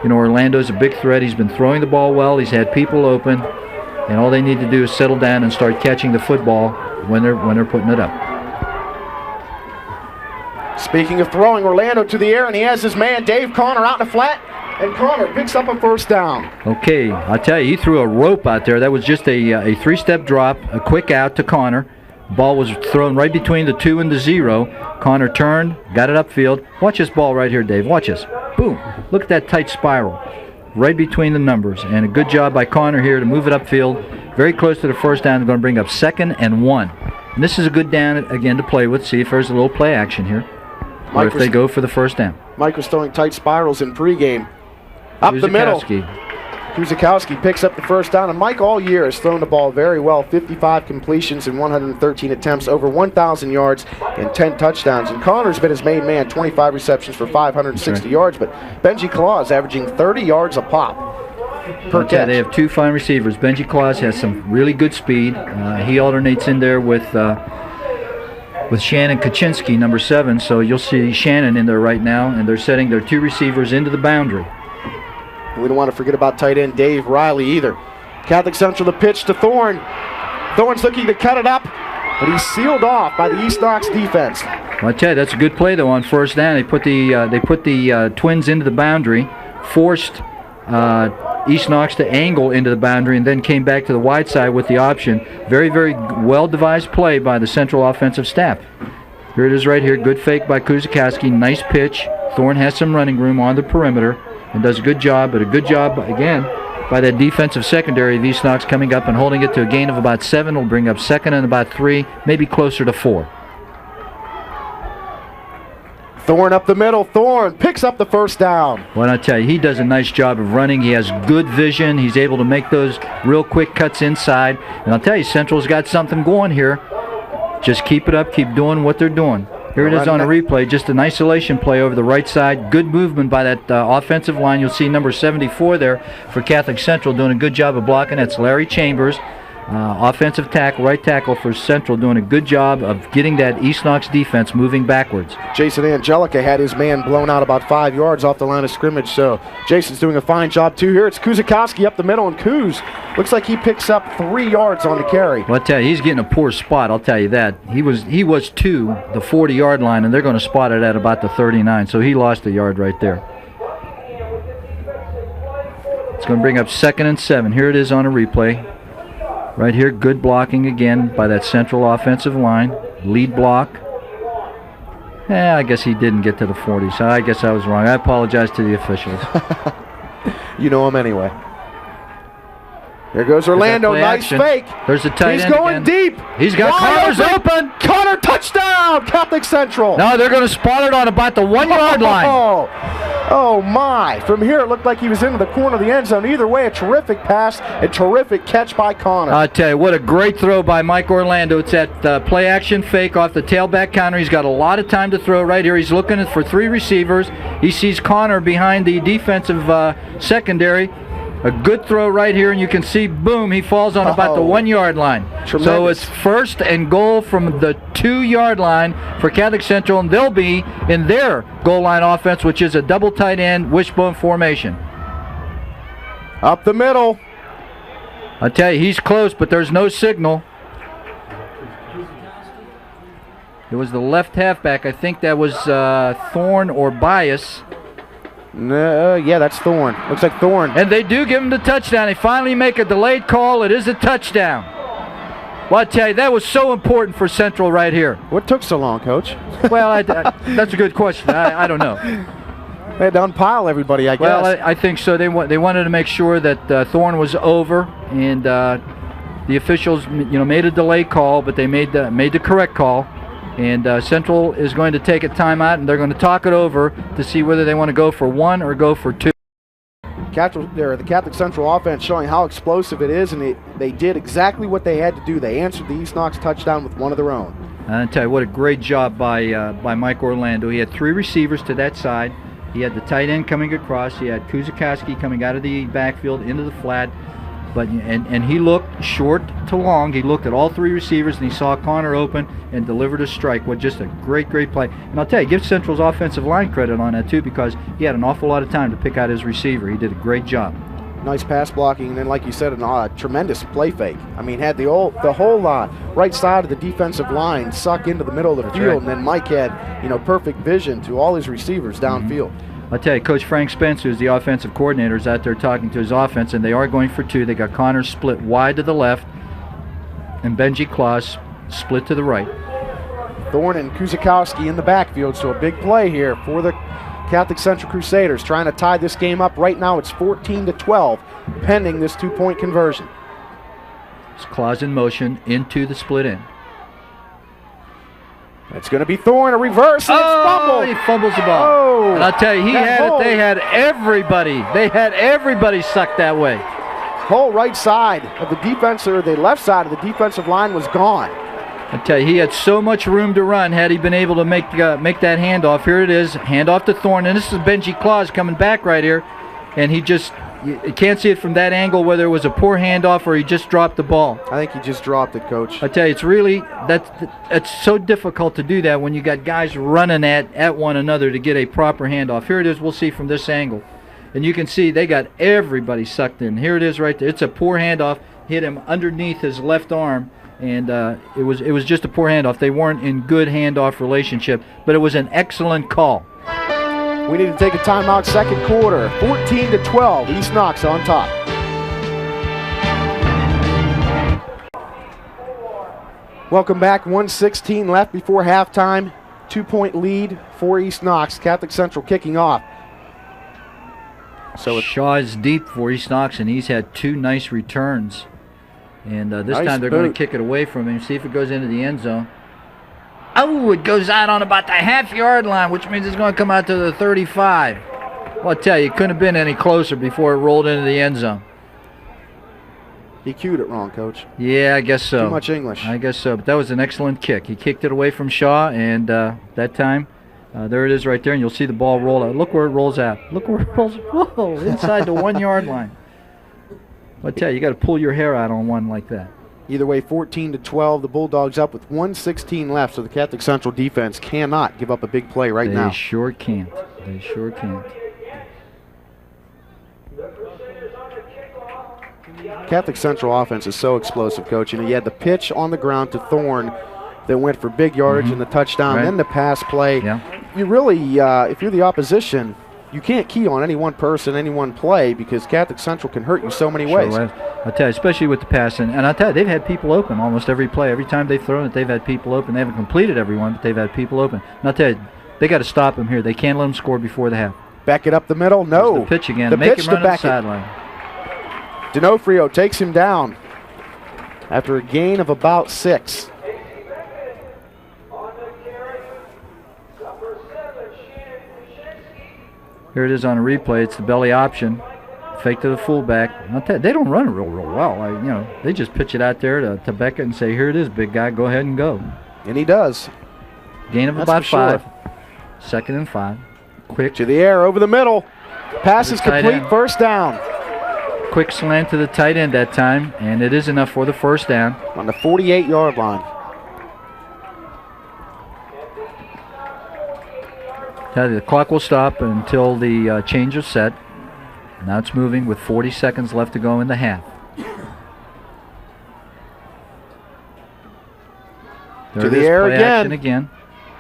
you know, Orlando's a big threat. He's been throwing the ball well. He's had people open, and all they need to do is settle down and start catching the football when they're putting it up. Speaking of throwing, Orlando to the air, and he has his man Dave Connor out in the flat, and Connor picks up a first down. Okay, I'll tell you, he threw a rope out there. That was just a three-step drop, a quick out to Connor. Ball was thrown right between the 2 and the 0. Connor turned, got it upfield. Watch this ball right here, Dave. Watch this. Boom. Look at that tight spiral right between the numbers. And a good job by Connor here to move it upfield. Very close to the first down. They're going to bring up 2nd and 1. And this is a good down, again, to play with. See if there's a little play action here. Or if they go for the first down. Mike was throwing tight spirals in pregame. Up the middle. Kuzikowski picks up the first down, and Mike all year has thrown the ball very well. 55 completions in 113 attempts, over 1,000 yards and 10 touchdowns. And Connor's been his main man, 25 receptions for 560 yards, but Benji Claus averaging 30 yards a pop per catch. Yeah, they have 2 fine receivers. Benji Claus has some really good speed. He alternates in there with Shannon Kaczynski, number 7, so you'll see Shannon in there right now, and they're setting their 2 receivers into the boundary. We don't want to forget about tight end Dave Riley either. Catholic Central, the pitch to Thorne. Thorne's looking to cut it up, but he's sealed off by the East Knox defense. Well, I tell you, that's a good play though on first down. They put the Twins into the boundary, forced East Knox to angle into the boundary, and then came back to the wide side with the option. Very, very well-devised play by the Central offensive staff. Here it is right here. Good fake by Kuzikowski. Nice pitch. Thorne has some running room on the perimeter and does a good job, but a good job, again, by that defensive secondary of East Knox coming up and holding it to a gain of about 7. Will bring up 2nd and about 3, maybe closer to 4. Thorne up the middle. Thorne picks up the first down. Well, I tell you, he does a nice job of running. He has good vision. He's able to make those real quick cuts inside. And I'll tell you, Central's got something going here. Just keep it up. Keep doing what they're doing. Here it is on a replay, just an isolation play over the right side. Good movement by that offensive line. You'll see number 74 there for Catholic Central doing a good job of blocking. That's Larry Chambers, offensive tackle, right tackle for Central, doing a good job of getting that East Knox defense moving backwards. Jason Angelica had his man blown out about 5 yards off the line of scrimmage, so Jason's doing a fine job too here. It's Kuzikowski up the middle, and Kuz looks like he picks up 3 yards on the carry. Well, I tell you, he's getting a poor spot, I'll tell you that. He was to the 40-yard line, and they're going to spot it at about the 39, so he lost a yard right there. It's going to bring up 2nd and 7. Here it is on a replay. Right here, good blocking again by that Central offensive line. Lead block. I guess he didn't get to the 40, so I guess I was wrong. I apologize to the officials. You know him anyway. There goes Orlando. Nice fake. There's the tight end. He's going deep. He's got Connor's open. Connor, touchdown, Catholic Central. No, they're going to spot it on about the 1-yard line. Oh, my. From here, it looked like he was into the corner of the end zone. Either way, a terrific pass, a terrific catch by Connor. I'll tell you, what a great throw by Mike Orlando. It's that play-action fake off the tailback counter. He's got a lot of time to throw right here. He's looking for 3 receivers. He sees Connor behind the defensive secondary. A good throw right here, and you can see, boom, he falls on about the 1-yard line. Tremendous. So it's 1st and goal from the 2-yard line for Catholic Central, and they'll be in their goal line offense, which is a double tight end wishbone formation. Up the middle. I tell you, he's close, but there's no signal. It was the left halfback. I think that was Thorne or Bias. No, yeah, that's Thorne. Looks like Thorne. And they do give him the touchdown. They finally make a delayed call. It is a touchdown. Well, I tell you, that was so important for Central right here. What took so long, Coach? Well, that's a good question. I don't know. They had to unpile everybody, I guess. Well, I think so. They wanted to make sure that Thorne was over, and the officials, made a delayed call, but they made the correct call. And Central is going to take a timeout, and they're going to talk it over to see whether they want to go for 1 or go for 2. The Catholic Central offense showing how explosive it is, and they did exactly what they had to do. They answered the East Knox touchdown with one of their own. I'll tell you, what a great job by Mike Orlando. He had 3 receivers to that side. He had the tight end coming across. He had Kuzikowski coming out of the backfield into the flat. But and he looked short to long. He looked at all three receivers, and he saw Connor open and delivered a strike. What just a great play. And I'll tell you, give Central's offensive line credit on that too, because he had an awful lot of time to pick out his receiver. He did a great job. Nice pass blocking, and then, like you said, a tremendous play fake. I mean, had the whole right side of the defensive line suck into the middle of the field, right. And then Mike had, perfect vision to all his receivers downfield. I'll tell you, Coach Frank Spence, who's the offensive coordinator, is out there talking to his offense, and they are going for two. They got Connor split wide to the left, and Benji Claus split to the right. Thorne and Kuzikowski in the backfield, so a big play here for the Catholic Central Crusaders, trying to tie this game up. Right now it's 14-12, pending this two-point conversion. It's Claus in motion into the split end. It's going to be Thorne, a reverse, and it's fumbled. He fumbles the ball. Oh, and I'll tell you, they had everybody sucked that way. Whole right side of the defense, or the left side of the defensive line was gone. I tell you, he had so much room to run had he been able to make that handoff. Here it is, handoff to Thorne, and this is Benji Claus coming back right here, and you can't see it from that angle whether it was a poor handoff or he just dropped the ball. I think he just dropped it, Coach. I tell you, it's so difficult to do that when you got guys running at one another to get a proper handoff. Here it is, we'll see from this angle, and you can see they got everybody sucked in. Here it is right there. It's a poor handoff, hit him underneath his left arm. And it was just a poor handoff. They weren't in good handoff relationship, but it was an excellent call. We need to take a timeout, second quarter. 14-12, East Knox on top. Welcome back, 1:16 left before halftime. 2-point lead for East Knox. Catholic Central kicking off. So Shaw is deep for East Knox, and he's had two nice returns. And this nice time they're boot. going to kick it away from him, see if it goes into the end zone. Oh, it goes out on about the half-yard line, which means it's going to come out to the 35. Well, I'll tell you, it couldn't have been any closer before it rolled into the end zone. He cued it wrong, Coach. Yeah, I guess so. Too much English. I guess so, but that was an excellent kick. He kicked it away from Shaw, and that time, there it is right there, and you'll see the ball roll out. Look where it rolls out. Look where it rolls. Whoa, inside the 1-yard line. I tell you, got to pull your hair out on one like that. Either way, 14-12. The Bulldogs up with 1:16 left, so the Catholic Central defense cannot give up a big play right now. They sure can't. They sure can't. Catholic Central offense is so explosive, Coach. You had the pitch on the ground to Thorne that went for big yardage and the touchdown, then the pass play. Yeah. You really, if you're the opposition, you can't key on any one person, any one play, because Catholic Central can hurt you so many ways. I'll tell you, especially with the pass. And I'll tell you, they've had people open almost every play. Every time they've thrown it, they've had people open. They haven't completed everyone, but they've had people open. And I'll tell you, they got to stop them here. They can't let them score before the half. Back it up the middle. No. There's the pitch again. The Make pitch him run to to the back sideline. D'Onofrio takes him down after a gain of about 6. Here it is on a replay. It's the belly option. Fake to the fullback. I'll tell you, they don't run it real well. They just pitch it out there to Beckett and say, here it is, big guy. Go ahead and go. And he does. Gain of about 5. Sure. 2nd and 5. Quick. To the air, over the middle. Pass is complete, first down. Quick slant to the tight end that time, and it is enough for the first down. On the 48-yard line. The clock will stop until the change is set. Now it's moving with 40 seconds left to go in the half. To the air again.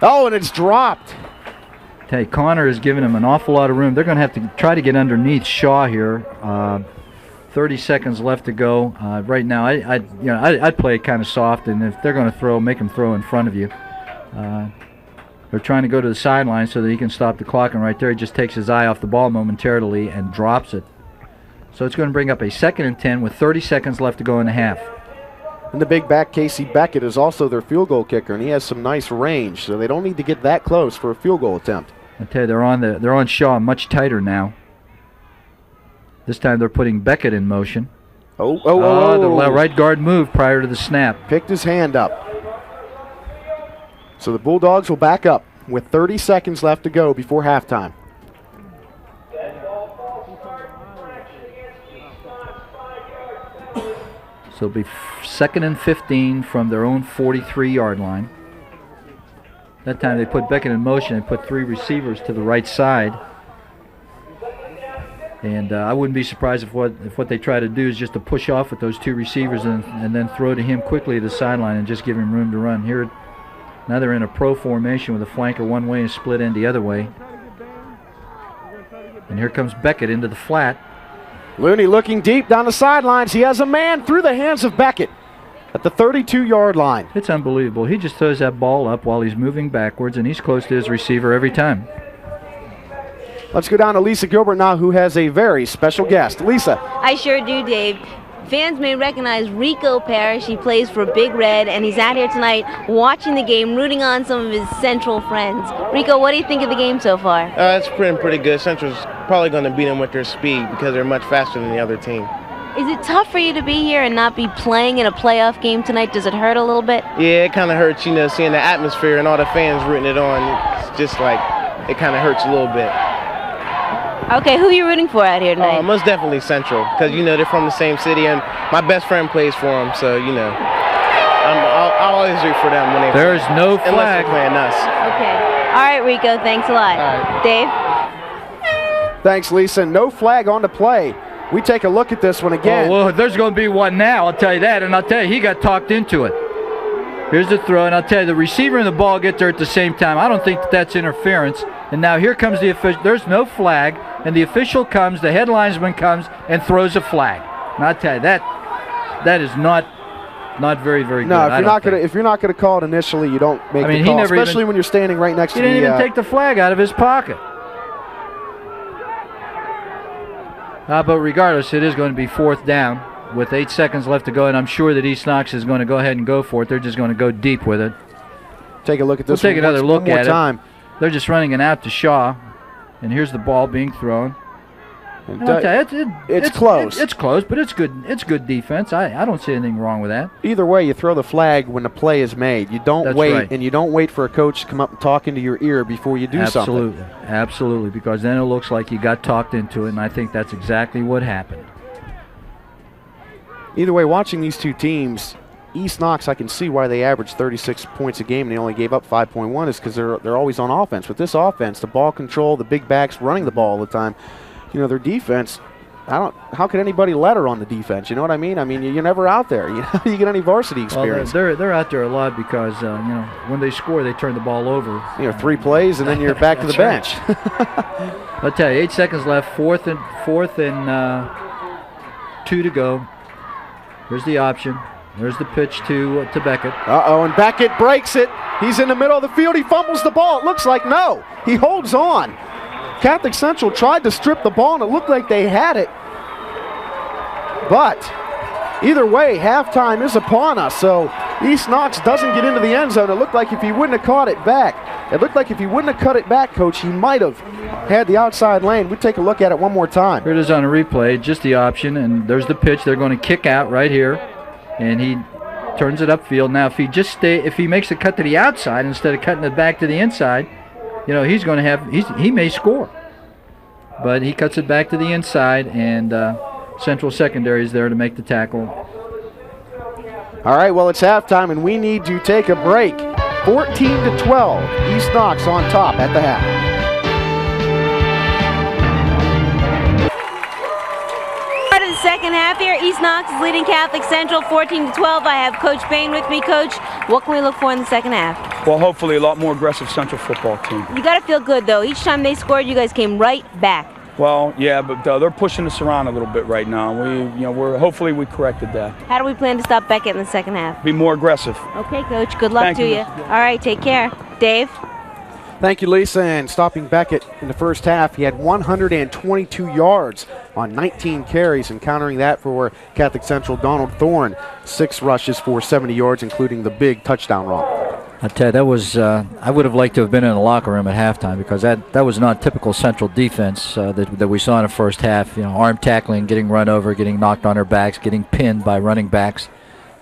Oh, and it's dropped. Hey, Connor is giving him an awful lot of room. They're going to have to try to get underneath Shaw here. 30 seconds left to go. Right now, I'd play it kind of soft, and if they're going to throw, make them throw in front of you. They're trying to go to the sideline so that he can stop the clock, and right there he just takes his eye off the ball momentarily and drops it. So it's going to bring up a 2nd and 10 with 30 seconds left to go in the half. And the big back, Casey Beckett, is also their field goal kicker, and he has some nice range, so they don't need to get that close for a field goal attempt. I tell you, they're on Shaw much tighter now. This time they're putting Beckett in motion. The right guard moved prior to the snap. Picked his hand up. So the Bulldogs will back up with 30 seconds left to go before halftime. So it'll be 2nd and 15 from their own 43-yard line. That time they put Beckett in motion and put 3 receivers to the right side. And I wouldn't be surprised if what they try to do is just to push off with those 2 receivers and then throw to him quickly to the sideline and just give him room to run. Here, now they're in a pro formation with a flanker one way and split end the other way. And here comes Beckett into the flat. Looney looking deep down the sidelines. He has a man through the hands of Beckett at the 32-yard line. It's unbelievable. He just throws that ball up while he's moving backwards, and he's close to his receiver every time. Let's go down to Lisa Gilbert now, who has a very special guest. Lisa. I sure do, Dave. Fans may recognize Rico Parrish. He plays for Big Red, and he's out here tonight watching the game, rooting on some of his Central friends. Rico, what do you think of the game so far? It's pretty good. Central's probably going to beat them with their speed because they're much faster than the other team. Is it tough for you to be here and not be playing in a playoff game tonight? Does it hurt a little bit? Yeah, it kind of hurts, seeing the atmosphere and all the fans rooting it on. It's just like, it kind of hurts a little bit. Okay, who are you rooting for out here tonight? Most definitely Central, because, they're from the same city, and my best friend plays for them, so, I'll always root for them when they There's play. no Unless flag. they're playing us. Okay. All right, Rico, thanks a lot. All right. Dave? Thanks, Lisa. No flag on the play. We take a look at this one again. Oh, well, there's going to be one now, I'll tell you that, and I'll tell you, he got talked into it. Here's the throw, and I'll tell you, the receiver and the ball get there at the same time. I don't think that's interference. And now here comes the official. There's no flag, and the official comes, the head linesman comes, and throws a flag. And I'll tell you, that is not very, very good. No, if you're not gonna call it initially, you don't make the call, especially when you're standing right next to the. He didn't even take the flag out of his pocket. But regardless, it is going to be 4th down with 8 seconds left to go, and I'm sure that East Knox is going to go ahead and go for it. They're just going to go deep with it. Take a look at this. We'll take another look at it. They're just running it out to Shaw, and here's the ball being thrown. It's close. It's close, but it's good. It's good defense. I don't see anything wrong with that. Either way, you throw the flag when the play is made. You don't wait, right. And you don't wait for a coach to come up and talk into your ear before you do something. Absolutely, because then it looks like you got talked into it, and I think that's exactly what happened. Either way, watching these two teams, East Knox, I can see why they average 36 points a game and they only gave up 5.1 is because they're always on offense. With this offense, the ball control, the big backs running the ball all the time, their defense, how could anybody let her on the defense? You know what I mean? You're never out there. You get any varsity experience. Well, they're out there a lot because, when they score, they turn the ball over. 3 plays and then you're back to the bench. I'll tell you, 8 seconds left, fourth and 2 to go. Here's the option. There's the pitch to Beckett. And Beckett breaks it. He's in the middle of the field. He fumbles the ball. It looks like no. He holds on. Catholic Central tried to strip the ball, and it looked like they had it. But either way, halftime is upon us. So East Knox doesn't get into the end zone. It looked like if he wouldn't have caught it back, Coach, he might have had the outside lane. We'll take a look at it one more time. Here it is on a replay, just the option, and there's the pitch. They're going to kick out right here, and he turns it upfield. Now, if he makes a cut to the outside instead of cutting it back to the inside, he's going to he may score. But he cuts it back to the inside, and Central Secondary is there to make the tackle. All right, well, it's halftime, and we need to take a break. 14-12, East Knox on top at the half. Part of the second half here, East Knox is leading Catholic Central 14-12. I have Coach Bahen with me. Coach, what can we look for in the second half? Well, hopefully a lot more aggressive Central football team. You got to feel good, though. Each time they scored, you guys came right back. Well, yeah, but they're pushing us around a little bit right now. Hopefully we corrected that. How do we plan to stop Beckett in the second half? Be more aggressive. Okay, Coach. Good luck Thank to you. you. All right, take care. Dave? Thank you, Lisa. And stopping Beckett in the first half, he had 122 yards on 19 carries, and countering that for Catholic Central, Donald Thorne, 6 rushes for 70 yards, including the big touchdown run. I tell you, that was I would have liked to have been in the locker room at halftime because that was not typical Central defense that we saw in the first half. Arm tackling, getting run over, getting knocked on their backs, getting pinned by running backs,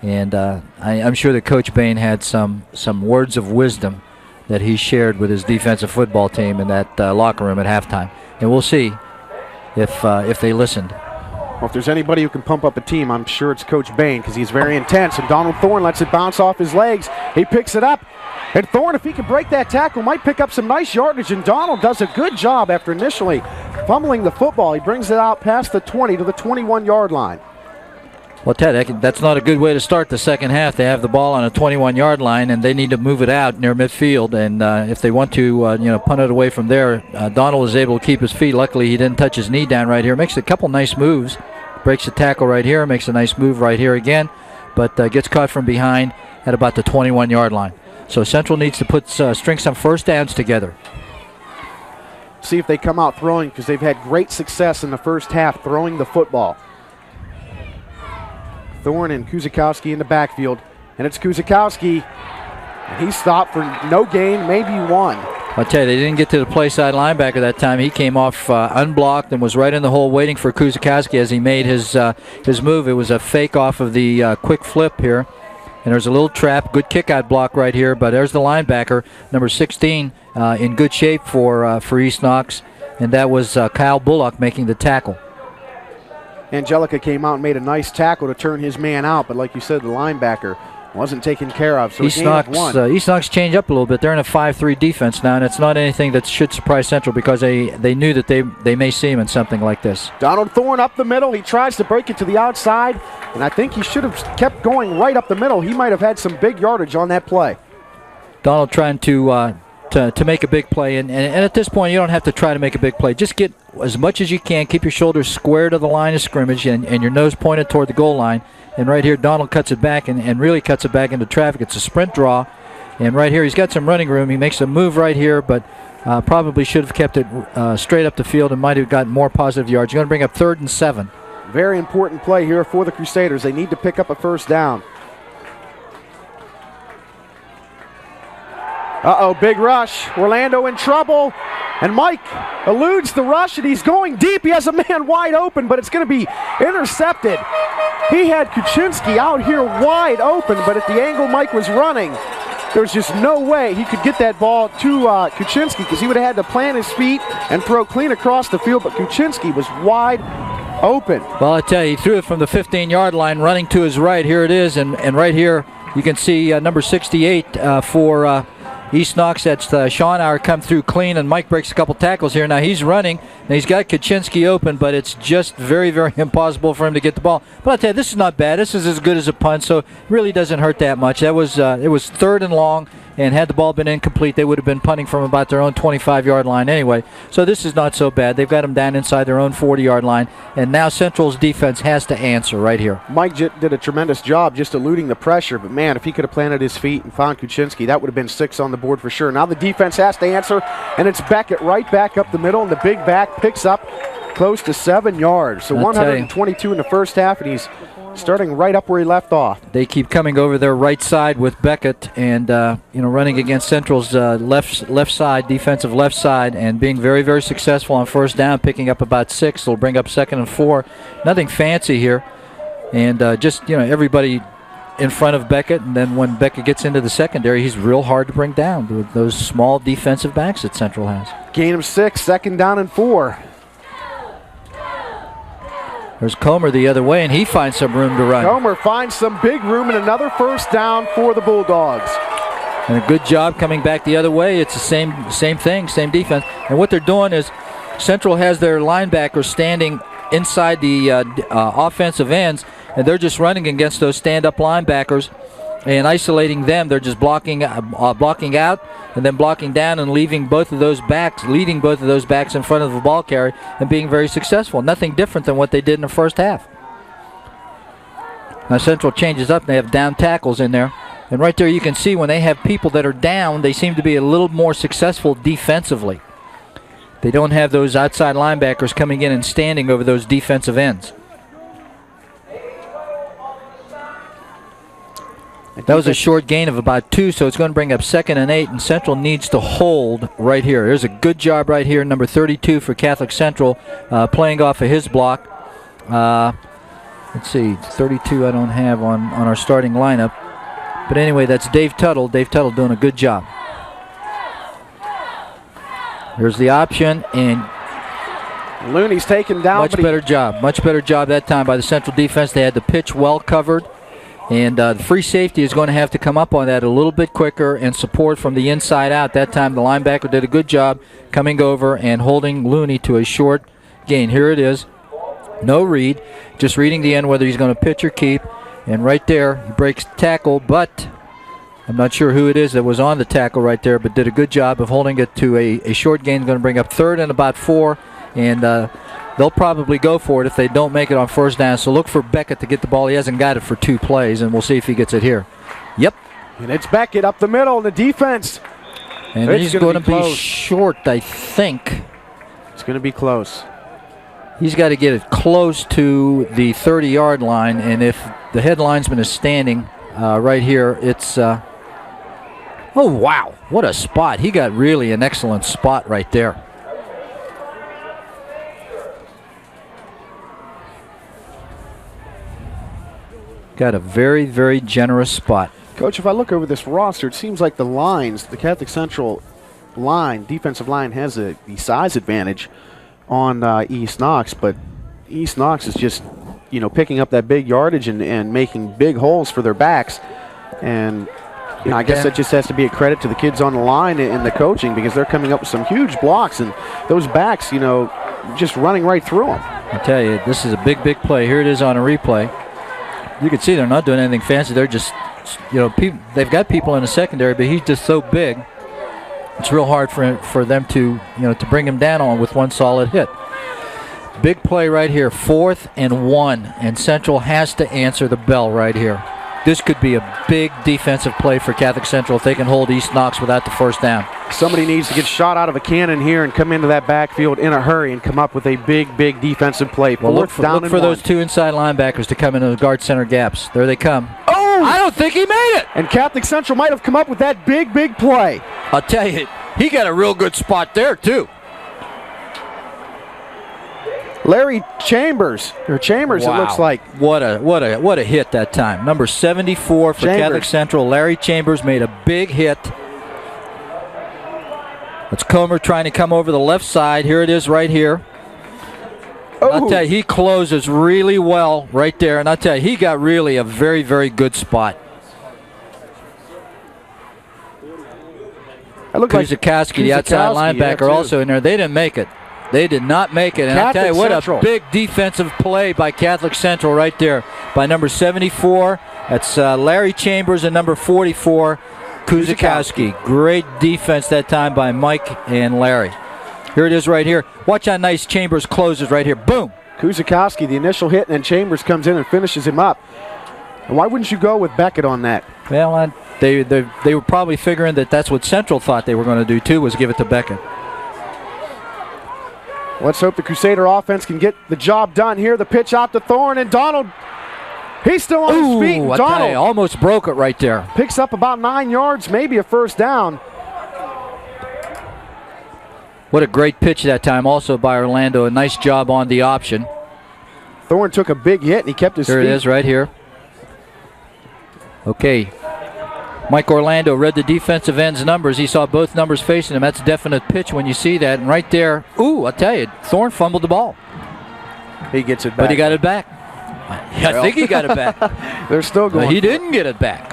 and I'm sure that Coach Bahen had some words of wisdom that he shared with his defensive football team in that locker room at halftime, and we'll see if they listened. Well, if there's anybody who can pump up a team, I'm sure it's Coach Bahen, because he's very intense. And Donald Thorne lets it bounce off his legs. He picks it up. And Thorne, if he can break that tackle, might pick up some nice yardage. And Donald does a good job after initially fumbling the football. He brings it out past the 20 to the 21-yard line. Well, Ted, that's not a good way to start the second half. They have the ball on a 21-yard line, and they need to move it out near midfield. And if they want to, punt it away from there, Donald is able to keep his feet. Luckily, he didn't touch his knee down right here. Makes a couple nice moves. Breaks the tackle right here. Makes a nice move right here again, but gets caught from behind at about the 21-yard line. So Central needs to string some first downs together. See if they come out throwing, because they've had great success in the first half throwing the football. Thorne and Kuzikowski in the backfield, and it's Kuzikowski, and he stopped for no gain, maybe one. I'll tell you, they didn't get to the play side linebacker that time. He came off unblocked and was right in the hole waiting for Kuzikowski as he made his move. It was a fake off of the quick flip here, and there's a little trap. Good kick-out block right here, but there's the linebacker, number 16, in good shape for East Knox, and that was Kyle Bullock making the tackle. Angelica came out and made a nice tackle to turn his man out, but like you said, the linebacker wasn't taken care of. So East Knox changed up a little bit. They're in a 5-3 defense now, and it's not anything that should surprise Central, because they knew that they may see him in something like this. Donald Thorne up the middle. He tries to break it to the outside, and I think he should have kept going right up the middle. He might have had some big yardage on that play. Donald trying to make a big play, and at this point you don't have to try to make a big play. Just get as much as you can. Keep your shoulders square to the line of scrimmage and your nose pointed toward the goal line. And right here Donald cuts it back and really cuts it back into traffic. It's a sprint draw, and right here he's got some running room. He makes a move right here, but probably should have kept it straight up the field and might have gotten more positive yards. You're going to bring up 3rd and 7. Very important play here for the Crusaders. They need to pick up a first down. Uh-oh, big rush. Orlando in trouble. And Mike eludes the rush, and he's going deep. He has a man wide open, but it's going to be intercepted. He had Kuczynski out here wide open, but at the angle Mike was running, there's just no way he could get that ball to Kuczynski, because he would have had to plant his feet and throw clean across the field, but Kuczynski was wide open. Well, I tell you, he threw it from the 15-yard line, running to his right. Here it is, and right here you can see number 68 for East Knox. That's Schonauer come through clean, and Mike breaks a couple tackles here. Now he's running, and he's got Kuczynski open, but it's just very, very impossible for him to get the ball. But I'll tell you, this is not bad. This is as good as a punt, so it really doesn't hurt that much. That was it was 3rd and long, and had the ball been incomplete, they would have been punting from about their own 25-yard line anyway. So this is not so bad. They've got them down inside their own 40-yard line, and now Central's defense has to answer right here. Mike did a tremendous job just eluding the pressure, but man, if he could have planted his feet and found Kuczynski, that would have been 6 on the board for sure. Now the defense has to answer, and it's Beckett right back up the middle, and the big back picks up close to 7 yards. So 122 in the first half, and he's starting right up where he left off. They keep coming over their right side with Beckett, and running against Central's left side, defensive left side, and being very, very successful on first down, picking up about 6. They'll bring up 2nd and 4. Nothing fancy here, and everybody in front of Beckett, and then when Beckett gets into the secondary, he's real hard to bring down with those small defensive backs that Central has. Gain of 6, 2nd down and 4. There's Comer the other way, and he finds some room to run. Comer finds some big room, and another first down for the Bulldogs. And a good job coming back the other way. It's the same thing, same defense. And what they're doing is Central has their linebackers standing inside the offensive ends, and they're just running against those stand-up linebackers and isolating them. They're just blocking out and then blocking down and leading both of those backs in front of the ball carrier and being very successful. Nothing different than what they did in the first half. Now Central changes up, and they have down tackles in there. And right there you can see when they have people that are down, they seem to be a little more successful defensively. They don't have those outside linebackers coming in and standing over those defensive ends. That was a short gain of about 2, so it's going to bring up 2nd and 8, and Central needs to hold right here. There's a good job right here, number 32 for Catholic Central, playing off of his block. Let's see, 32 I don't have on our starting lineup. But anyway, that's Dave Tuttle. Dave Tuttle doing a good job. There's the option, and Looney's taken down. Much better job that time by the Central defense. They had the pitch well covered. And the free safety is going to have to come up on that a little bit quicker and support from the inside out. That time the linebacker did a good job coming over and holding Looney to a short gain. Here it is. No read. Just reading the end whether he's going to pitch or keep. And right there, he breaks tackle, but I'm not sure who it is that was on the tackle right there, but did a good job of holding it to a short gain. Going to bring up 3rd and about 4. And they'll probably go for it if they don't make it on first down. So look for Beckett to get the ball. He hasn't got it for 2 plays, and we'll see if he gets it here. Yep. And it's Beckett up the middle in the defense. And he's going to be short, I think. It's going to be close. He's got to get it close to the 30-yard line, and if the head linesman is standing right here, it's oh, wow, what a spot. He got really an excellent spot right there. Got a very, very generous spot. Coach, if I look over this roster, it seems like the lines, the Catholic Central line, defensive line, has the size advantage on East Knox, but East Knox is just, picking up that big yardage and making big holes for their backs. And I guess that just has to be a credit to the kids on the line and the coaching, because they're coming up with some huge blocks, and those backs, just running right through them. I tell you, this is a big, big play. Here it is on a replay. You can see they're not doing anything fancy. They're just, they've got people in the secondary, but he's just so big. It's real hard for them to, to bring him down on with one solid hit. Big play right here, 4th and 1, and Central has to answer the bell right here. This could be a big defensive play for Catholic Central if they can hold East Knox without the first down. Somebody needs to get shot out of a cannon here and come into that backfield in a hurry and come up with a big, big defensive play. Well, look for those 2 inside linebackers to come into the guard center gaps. There they come. Oh! I don't think he made it. And Catholic Central might have come up with that big, big play. I'll tell you, he got a real good spot there, too. Larry Chambers, wow. It looks like. What a hit that time. Number 74 for Catholic Central. Larry Chambers made a big hit. It's Comer trying to come over the left side. Here it is right here. Oh. I'll tell you, he closes really well right there. And I'll tell you, he got really a very, very good spot. Kuzikowski, the outside linebacker, also in there. They didn't make it. They did not make it. And I'll tell you, what a big defensive play by Catholic Central right there by number 74. That's Larry Chambers and number 44, Kuzikowski. Great defense that time by Mike and Larry. Here it is right here. Watch how nice Chambers closes right here. Boom. Kuzikowski, the initial hit, and then Chambers comes in and finishes him up. And why wouldn't you go with Beckett on that? Well, they were probably figuring that that's what Central thought they were going to do too, was give it to Beckett. Let's hope the Crusader offense can get the job done here. The pitch out to Thorne, and Donald, he's still on his feet. I tell you, almost broke it right there. Picks up about 9 yards, maybe a first down. What a great pitch that time also by Orlando. A nice job on the option. Thorne took a big hit, and he kept his feet. Here it is right here. Okay. Mike Orlando read the defensive end's numbers. He saw both numbers facing him. That's a definite pitch when you see that. And right there, I'll tell you, Thorne fumbled the ball. He gets it back. But he got it back. I think he got it back. They're still going. He didn't get it back.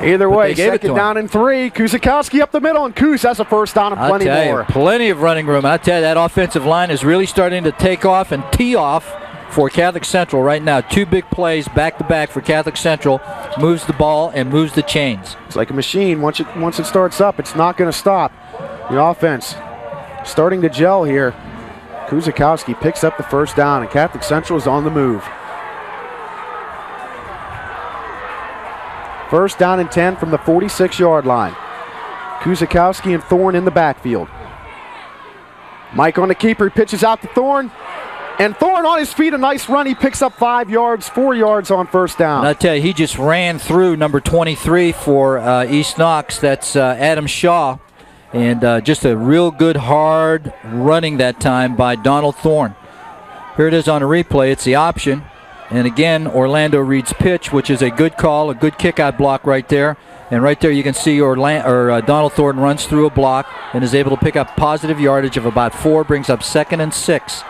Either way, second down and 3. Kuzikowski up the middle, and Kuz has a first down and plenty more. Plenty of running room. I tell you, that offensive line is really starting to take off and tee off for Catholic Central right now. 2 big plays back-to-back for Catholic Central. Moves the ball and moves the chains. It's like a machine. Once it starts up, it's not going to stop. The offense starting to gel here. Kuzikowski picks up the first down, and Catholic Central is on the move. First down and 10 from the 46-yard line. Kuzikowski and Thorne in the backfield. Mike on the keeper, pitches out to Thorne. And Thorne on his feet, a nice run. He picks up 5 yards, 4 yards on first down. And I tell you, he just ran through number 23 for East Knox. That's Adam Shaw. And just a real good, hard running that time by Donald Thorne. Here it is on a replay. It's the option. And again, Orlando reads pitch, which is a good call, a good kick-out block right there. And right there you can see Donald Thorne runs through a block and is able to pick up positive yardage of about 4, brings up 2nd and 6.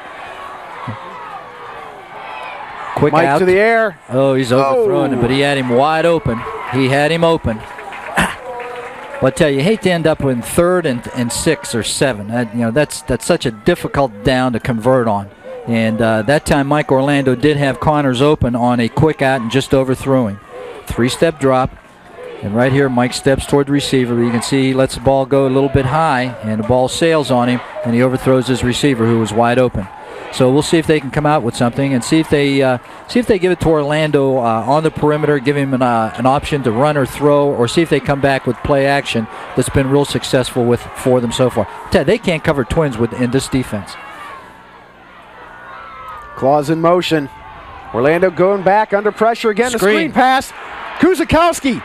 Quick Mike out. to the air. Oh, he's overthrown him, but he had him wide open. He had him open. But I tell you, hate to end up in 3rd and 6 or 7. That's such a difficult down to convert on. And that time, Mike Orlando did have Connors open on a quick out and just overthrew him. 3-step drop. And right here, Mike steps toward the receiver. You can see he lets the ball go a little bit high, and the ball sails on him, and he overthrows his receiver, who was wide open. So we'll see if they can come out with something, and see if they give it to Orlando on the perimeter, give him an option to run or throw, or see if they come back with play action that's been real successful for them so far. Ted, they can't cover twins in this defense. Claws in motion. Orlando going back under pressure again. The screen pass. Kuzikowski.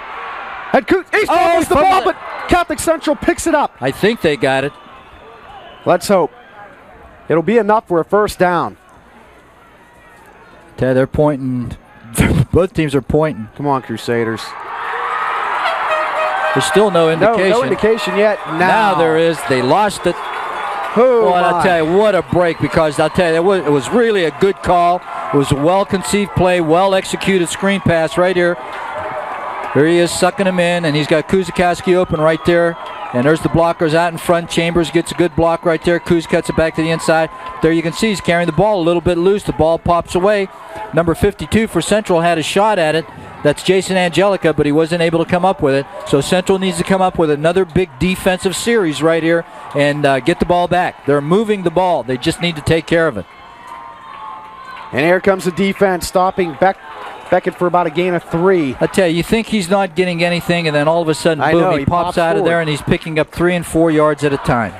He fumbles the ball, but Catholic Central picks it up. I think they got it. Let's hope. It'll be enough for a first down. Ted, they're pointing. Both teams are pointing. Come on, Crusaders. There's still no indication. No indication yet. Now there is. They lost it. Well, I'll tell you, what a break, because I'll tell you, it was really a good call. It was a well-conceived play, well-executed screen pass right here. Here he is sucking him in, and he's got Kuzikowski open right there. And there's the blockers out in front. Chambers gets a good block right there. Kuz cuts it back to the inside. There you can see he's carrying the ball a little bit loose. The ball pops away. Number 52 for Central had a shot at it. That's Jason Angelica, but he wasn't able to come up with it. So Central needs to come up with another big defensive series right here and get the ball back. They're moving the ball. They just need to take care of it. And here comes the defense, stopping Beckett for about a gain of 3. I tell you think he's not getting anything, and then all of a sudden, boom, he pops out of there, and he's picking up 3 and 4 yards at a time.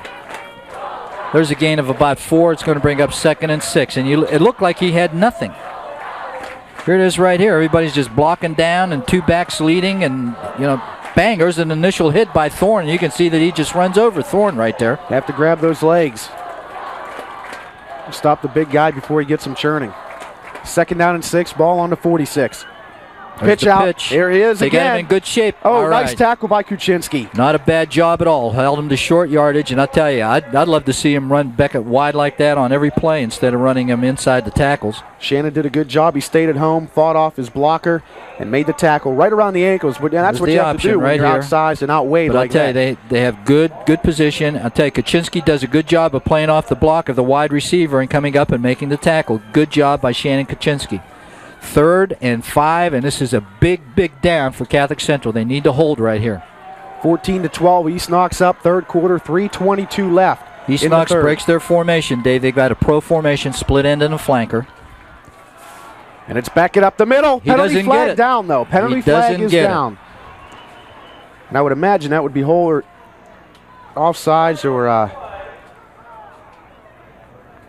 There's a gain of about 4. It's going to bring up 2nd and 6, and it looked like he had nothing. Here it is right here. Everybody's just blocking down, and 2 backs leading, and, bang, there's an initial hit by Thorne. You can see that he just runs over Thorne right there. Have to grab those legs. Stop the big guy before he gets him churning. 2nd down and 6, ball on the 46. Pitch out. Here he is they again. Got him in good shape. Oh, nice tackle by Kuczynski. Not a bad job at all. Held him to short yardage, and I'll tell you, I'd love to see him run Beckett wide like that on every play instead of running him inside the tackles. Shannon did a good job. He stayed at home, fought off his blocker, and made the tackle right around the ankles. But that's what you have to do when you're outsized and outweighed like that. But I'll tell you, they have good position. I'll tell you, Kuczynski does a good job of playing off the block of the wide receiver and coming up and making the tackle. Good job by Shannon Kuczynski. 3rd and 5, and this is a big down for Catholic Central. They need to hold right here. 14-12, East Knox up, 3rd quarter, 3:22 left. East Knox breaks their formation, Dave. They've got a pro formation, split end and a flanker. And it's Beckett up the middle. Penalty flag down, though. Penalty flag is down. And I would imagine that would be whole or offsides or...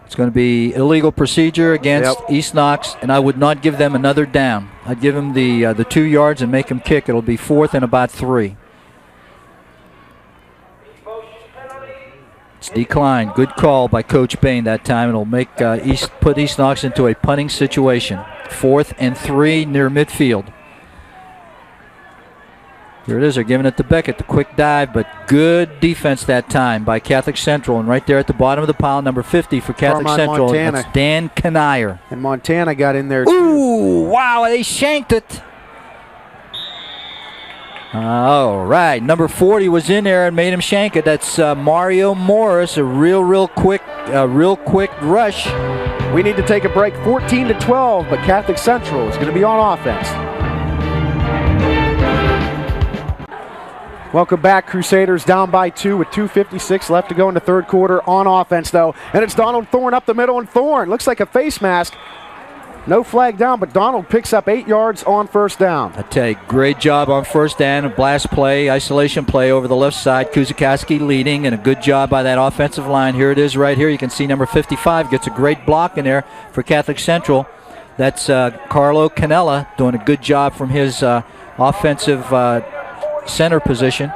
It's going to be illegal procedure against East Knox, and I would not give them another down. I'd give them the 2 yards and make them kick. It'll be 4th and about 3. It's declined. Good call by Coach Bahen that time. It'll make put East Knox into a punting situation. 4th and 3 near midfield. Here it is. They're giving it to Beckett. The quick dive, but good defense that time by Catholic Central. And right there at the bottom of the pile, number 50 for Catholic Central. That's Dan Kanier. And Montana got in there, too. Ooh, wow, they shanked it. All right, number 40 was in there and made him shank it. That's Mario Morris, a real quick rush. We need to take a break. 14-12, but Catholic Central is going to be on offense. Welcome back. Crusaders down by 2 with 2:56 left to go in the 3rd quarter on offense, though. And it's Donald Thorne up the middle, and Thorne looks like a face mask. No flag down, but Donald picks up 8 yards on 1st down. I tell you, great job on 1st down. A blast play, isolation play over the left side. Kuzikowski leading, and a good job by that offensive line. Here it is right here. You can see number 55 gets a great block in there for Catholic Central. That's Carlo Canella doing a good job from his offensive center position.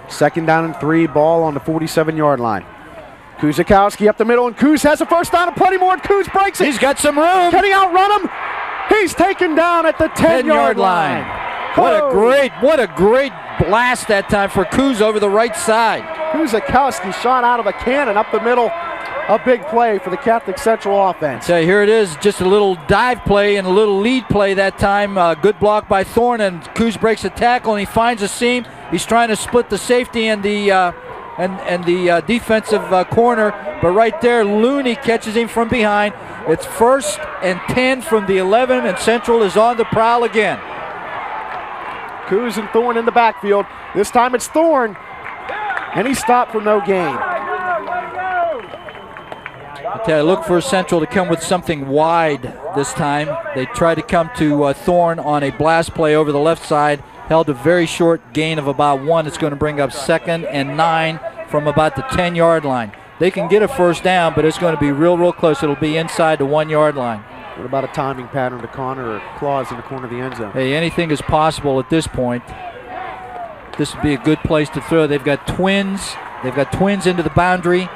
Second down and 3, ball on the 47-yard line. Kuzikowski up the middle, and Kuz has a 1st down and plenty more, and Kuz breaks it. He's got some room. Can he outrun him? He's taken down at the 10-yard line. What a great blast that time for Kuz over the right side. Kuzikowski shot out of a cannon up the middle. a big play for the Catholic Central offense. So here it is, just a little dive play and a little lead play that time. Good block by Thorne, and Coos breaks a tackle and he finds a seam. He's trying to split the safety and the defensive corner, but right there Looney catches him from behind. It's 1st and 10 from the 11, and Central is on the prowl again. Coos and Thorne in the backfield. This time it's Thorne, and he stopped for no gain. I tell you, look for Central to come with something wide this time. They tried to come to Thorne on a blast play over the left side, held a very short gain of about 1. It's going to bring up 2nd and 9 from about the 10-yard line. They can get a first down, but it's going to be real close. It'll be inside the 1-yard line. What about a timing pattern to Connor or Claus in the corner of the end zone? Hey, anything is possible at this point. This would be a good place to throw. They've got twins. They've got twins into the boundary.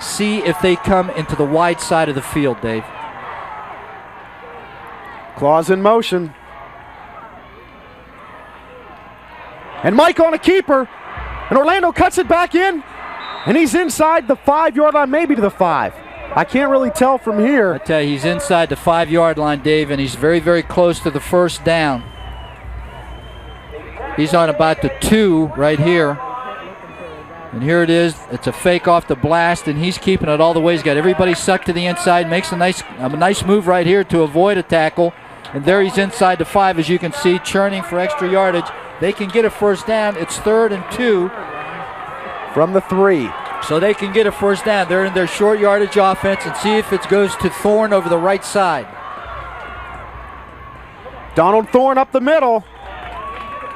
See if they come into the wide side of the field, Dave. Claus in motion. And Mike on a keeper. And Orlando cuts it back in. And he's inside the 5-yard line, maybe to the 5. I can't really tell from here. I tell you, he's inside the 5-yard line, Dave, and he's very close to the first down. He's on about the 2 right here. And here it is. It's a fake off the blast, and he's keeping it all the way. He's got everybody sucked to the inside, makes a nice move right here to avoid a tackle. And there he's inside the 5, as you can see, churning for extra yardage. They can get a first down. It's 3rd and 2. From the 3. So they can get a first down. They're in their short yardage offense, and see if it goes to Thorne over the right side. Donald Thorne up the middle.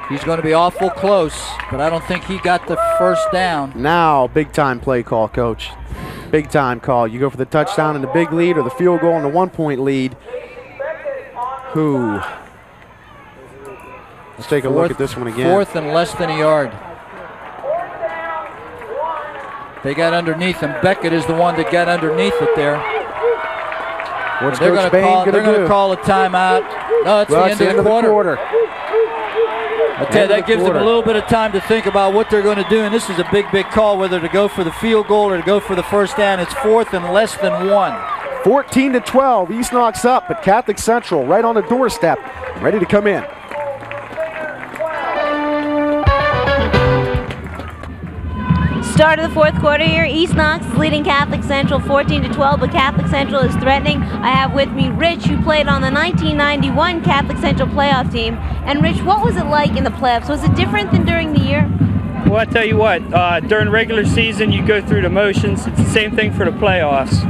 He's going to be awful close, but I don't think he got the first down. Now, big-time play call, Coach. Big-time call. You go for the touchdown and the big lead, or the field goal and the 1-point lead. Let's take a look at this one again. 4th and less than a yard. They got underneath, and Beckett is the one that got underneath it there. What's Coach Bahen going to do? They're going to call a timeout. No, it's the end of the quarter. I tell you, that gives them a little bit of time to think about what they're going to do, and this is a big call, whether to go for the field goal or to go for the first down. It's 4th and less than 1. 14-12. East Knox up, but Catholic Central right on the doorstep, ready to come in. Start of the 4th quarter here. East Knox is leading Catholic Central 14-12, but Catholic Central is threatening. I have with me Rich, who played on the 1991 Catholic Central playoff team. And Rich, what was it like in the playoffs? Was it different than during the year? Well, I tell you what, during regular season, you go through the motions. It's the same thing for the playoffs.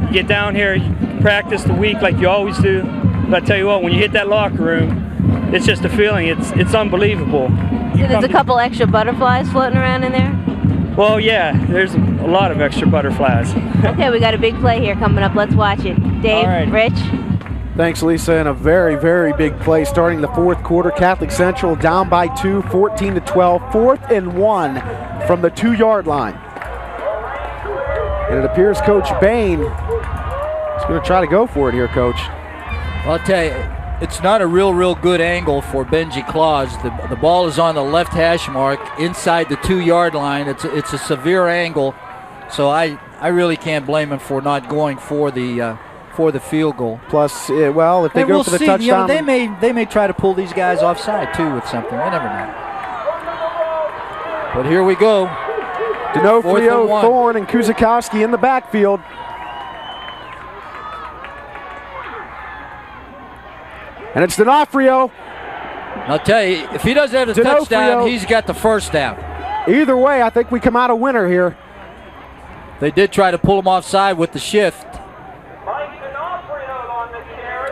You get down here, you practice the week like you always do. But I tell you what, when you hit that locker room, it's just a feeling. It's unbelievable. So there's a couple extra butterflies floating around in there? Well, yeah, there's a lot of extra butterflies. Okay, we got a big play here coming up. Let's watch it. Dave, right. Rich. Thanks, Lisa, and a very big play starting the 4th quarter. Catholic Central down by 2, 14-12, 4th and 1 from the 2-yard line. And it appears Coach Bahen is going to try to go for it here, Coach. Well, I'll tell you, it's not a real good angle for Benji Claus. The ball is on the left hash mark inside the 2-yard line. It's a severe angle, so I really can't blame him for not going for the field goal. Plus, well, if they go for the touchdown, you know, they may try to pull these guys offside too with something. You never know. But here we go. D'Onofrio, Thorne, and Kuzakowski in the backfield. And it's D'Onofrio. I'll tell you, if he doesn't have the touchdown, he's got the first down. Either way, I think we come out a winner here. They did try to pull him offside with the shift.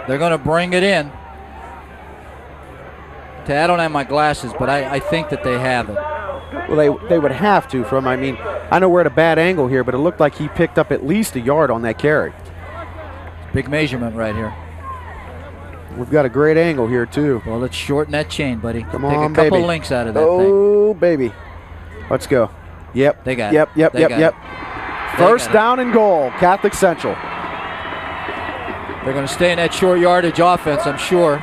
They're going to bring it in. I don't have my glasses, but I think that they have it. Well, they would have to from, I mean, I know we're at a bad angle here, but it looked like he picked up at least a yard on that carry. Big measurement right here. We've got a great angle here, too. Well, let's shorten that chain, buddy. Come on, Take a couple baby. links out of that thing. Oh, baby. Let's go. Yep. They got it. Yep. First down and goal, Catholic Central. They're going to stay in that short yardage offense, I'm sure.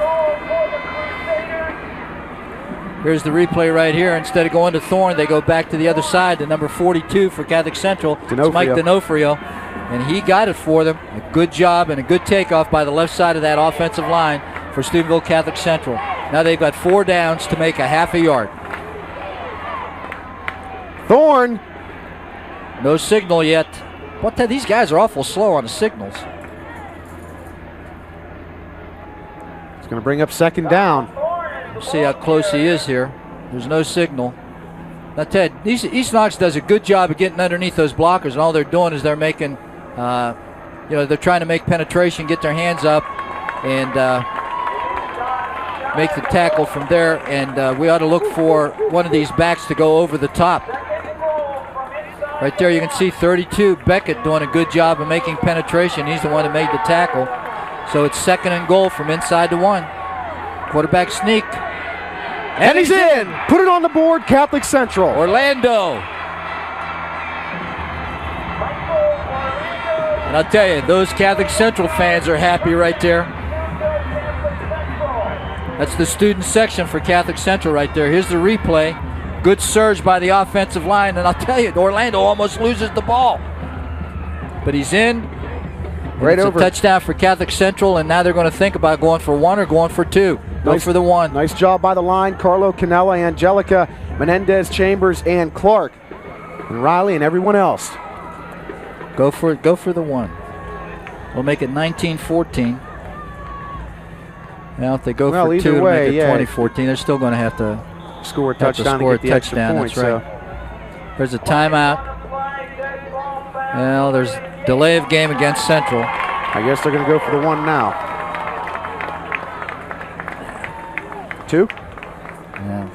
Here's the replay right here. Instead of going to Thorne, they go back to the other side to number 42 for Catholic Central. It's Mike D'Onofrio, and he got it for them. A good job and a good takeoff by the left side of that offensive line for Steubenville Catholic Central. Now they've got 4 downs to make a half a yard. Thorne. No signal yet. These guys are awful slow on the signals. It's going to bring up 2nd down. See how close he is here. There's no signal. Now, Ted, East Knox does a good job of getting underneath those blockers, and all they're doing is they're making, they're trying to make penetration, get their hands up, and make the tackle from there. And we ought to look for one of these backs to go over the top. Right there, you can see 32, Beckett, doing a good job of making penetration. He's the one that made the tackle. So it's 2nd and goal from inside the 1. Quarterback sneak. And he's in. Put it on the board, Catholic Central. Orlando. And I'll tell you, those Catholic Central fans are happy right there. That's the student section for Catholic Central right there. Here's the replay. Good surge by the offensive line. And I'll tell you, Orlando almost loses the ball. But he's in. Right it's over. A touchdown for Catholic Central, and now they're going to think about going for 1 or going for 2. Go for the 1. Nice job by the line. Carlo Canella, Angelica, Menendez, Chambers, and Clark. And Riley and everyone else. Go for it. Go for the 1. We'll make it 19-14. Now if they go for 2 to make it 20-14, they're still going to have to score a touchdown to get the extra point. That's right. There's a timeout. Well, there's delay of game against Central. I guess they're going to go for the 1 now. 2? Yeah.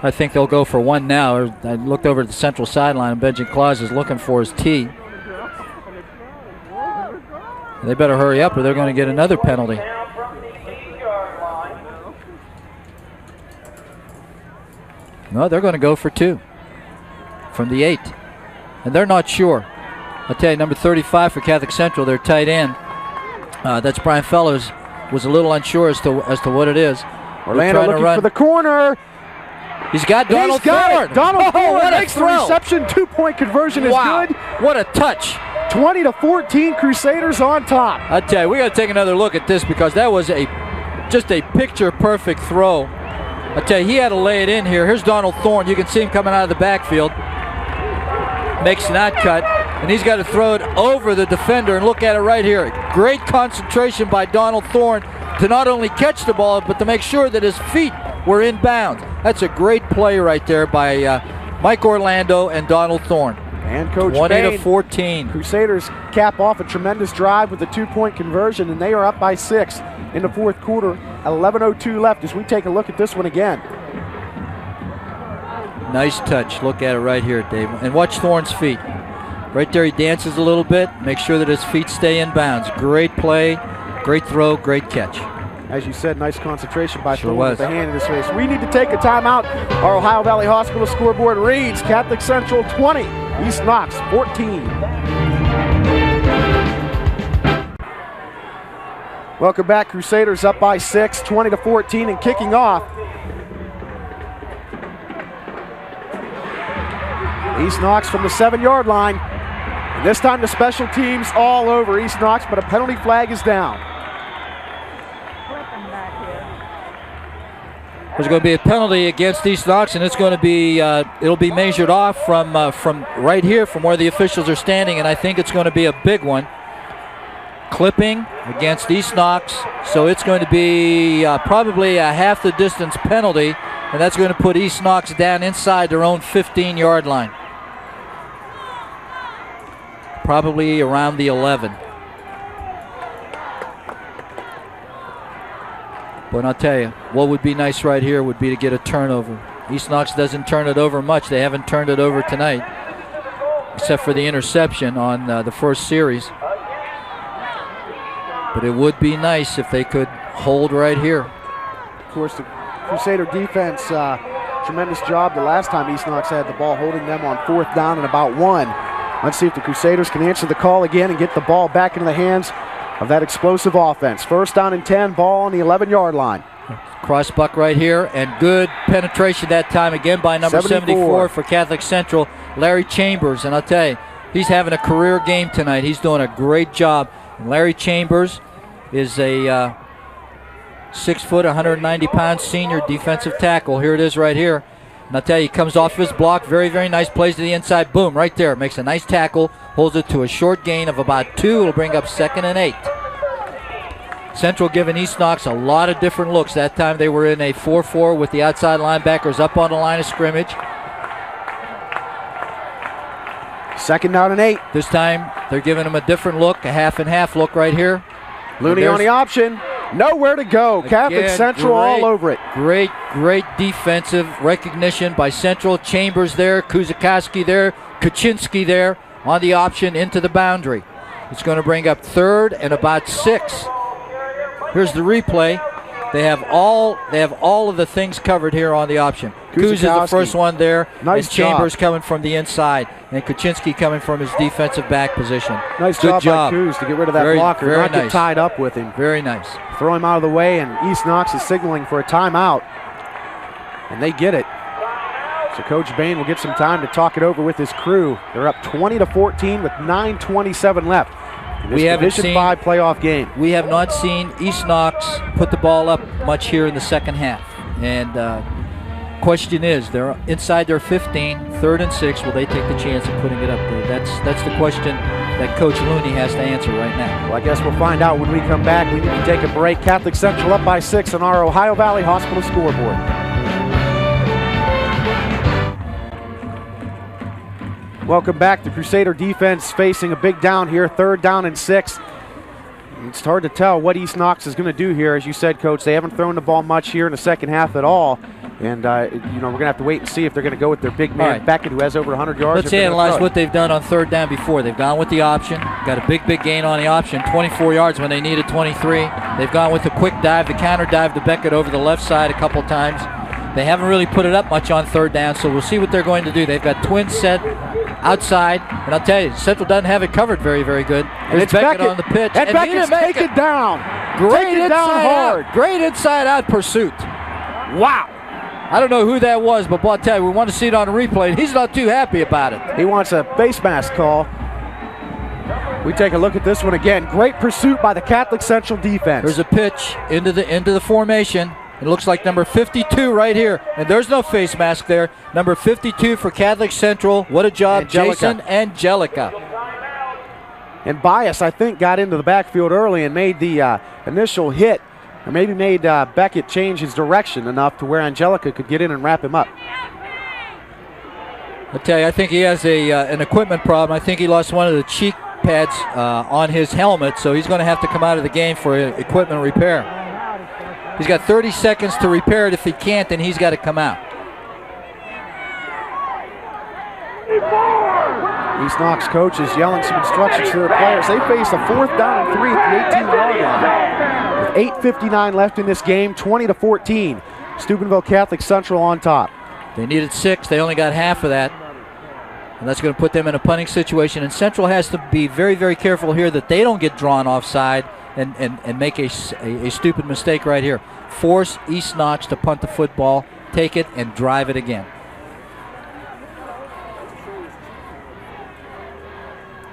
I think they'll go for 1 now. I looked over at the Central sideline, and Benjamin Claus is looking for his tee. They better hurry up or they're going to get another penalty. No, they're going to go for 2 from the 8. And they're not sure. I'll tell you, number 35 for Catholic Central, their tight end. That's Brian Fellows. Was a little unsure as to what it is. Orlando looking for the corner. He's got Donald Thorne. Donald Thorne makes the throw. Reception. 2-point conversion is good. What a touch. 20-14, Crusaders on top. I tell you, we got to take another look at this because that was just a picture-perfect throw. I tell you, he had to lay it in here. Here's Donald Thorne. You can see him coming out of the backfield. Makes that cut, and he's got to throw it over the defender, and look at it right here. Great concentration by Donald Thorne to not only catch the ball, but to make sure that his feet were in bounds. That's a great play right there by Mike Orlando and Donald Thorne. And Coach 20-14. Crusaders cap off a tremendous drive with a 2-point conversion, and they are up by 6 in the 4th quarter. 11:02 left as we take a look at this one again. Nice touch. Look at it right here, Dave. And watch Thorne's feet. Right there, he dances a little bit. Make sure that his feet stay in bounds. Great play, great throw, great catch. As you said, nice concentration by Sure Thorne was. with the hand in his face. We need to take a timeout. Our Ohio Valley Hospital scoreboard reads Catholic Central 20, East Knox 14. Welcome back. Crusaders up by 6, 20-14, and kicking off. East Knox from the 7-yard line. And this time the special teams all over East Knox, but a penalty flag is down. There's going to be a penalty against East Knox, and it's going to be it'll be measured off from right here, from where the officials are standing, and I think it's going to be a big one. Clipping against East Knox, so it's going to be probably a half the distance penalty, and that's going to put East Knox down inside their own 15-yard line. Probably around the 11. But I'll tell you, what would be nice right here would be to get a turnover. East Knox doesn't turn it over much. They haven't turned it over tonight, except for the interception on the first series. But it would be nice if they could hold right here. Of course, the Crusader defense, tremendous job the last time East Knox had the ball, holding them on 4th down and about 1. Let's see if the Crusaders can answer the call again and get the ball back into the hands of that explosive offense. 1st down and 10, ball on the 11-yard line. Cross buck right here, and good penetration that time again by number 74 for Catholic Central, Larry Chambers. And I'll tell you, he's having a career game tonight. He's doing a great job. And Larry Chambers is a 6 foot, 190 pound senior defensive tackle. Here it is right here. And I'll tell you, he comes off his block. Very, very nice. Plays to the inside. Boom, right there. Makes a nice tackle. Holds it to a short gain of about 2. It'll bring up 2nd and 8. Central giving East Knox a lot of different looks. That time they were in a 4-4 with the outside linebackers up on the line of scrimmage. 2nd down and 8. This time they're giving him a different look, a half and half look right here. Looney on the option. Nowhere to go. Catholic Central all over it. Great defensive recognition by Central. Chambers there, Kuzakowski there, Kaczynski there on the option into the boundary. It's going to bring up 3rd and about 6. Here's the replay. They have all of the things covered here on the option. Kuz is the first one there. Nice and Chambers coming from the inside, and Kaczynski coming from his defensive back position. Nice job by Kuz to get rid of that blocker, not get tied up with him. Very nice. Throw him out of the way, and East Knox is signaling for a timeout, and they get it. So Coach Bahen will get some time to talk it over with his crew. They're up 20-14 with 9:27 left. We have Division 5 playoff game. We have not seen East Knox put the ball up much here in the second half. And question is, they're inside their 15, 3rd and 6. Will they take the chance of putting it up there? That's the question that Coach Looney has to answer right now. Well, I guess we'll find out when we come back. We need to take a break. Catholic Central up by 6 on our Ohio Valley Hospital scoreboard. Welcome back. The Crusader defense facing a big down here, 3rd down and 6. It's hard to tell what East Knox is going to do here. As you said, Coach, they haven't thrown the ball much here in the second half at all. And, we're going to have to wait and see if they're going to go with their big man, Beckett, who has over 100 yards. Let's analyze what they've done on 3rd down before. They've gone with the option, got a big gain on the option, 24 yards when they needed 23. They've gone with the quick dive, the counter dive to Beckett over the left side a couple times. They haven't really put it up much on 3rd down, so we'll see what they're going to do. They've got twins set outside, and I'll tell you, Central doesn't have it covered very, very good. And it's Beckett on the pitch. And Beckett's taken down. Great inside hard. Great inside-out pursuit. Wow. I don't know who that was, but I'll tell you, we want to see it on a replay, and he's not too happy about it. He wants a face mask call. We take a look at this one again. Great pursuit by the Catholic Central defense. There's a pitch into the formation. It looks like number 52 right here. And there's no face mask there. Number 52 for Catholic Central. What a job, Jason Angelica. And Bias, I think, got into the backfield early and made the initial hit. Or maybe made Beckett change his direction enough to where Angelica could get in and wrap him up. I'll tell you, I think he has an equipment problem. I think he lost one of the cheek pads on his helmet, so he's going to have to come out of the game for equipment repair. He's got 30 seconds to repair it. If he can't, then he's got to come out. East Knox coach is yelling some instructions to their players. They face a 4th down and 3 at the 18-yard line. With 8:59 left in this game, 20-14. Steubenville Catholic Central on top. They needed 6. They only got half of that. And that's going to put them in a punting situation. And Central has to be very, very careful here that they don't get drawn offside and make a stupid mistake right here. Force East Knox to punt the football, take it, and drive it again.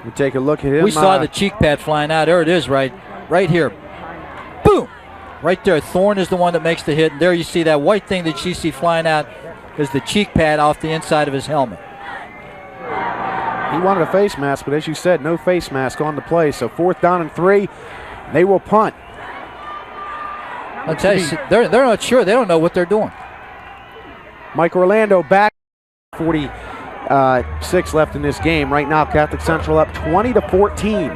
We take a look at him. We saw the cheek pad flying out. There it is, right here. Boom! Right there. Thorne is the one that makes the hit. And there you see that white thing that you see flying out is the cheek pad off the inside of his helmet. He wanted a face mask, but as you said, no face mask on the play. So 4th down and 3. They will punt. I'll tell you, they're not sure. They don't know what they're doing. Mike Orlando back. 46 left in this game. Right now, Catholic Central up 20-14.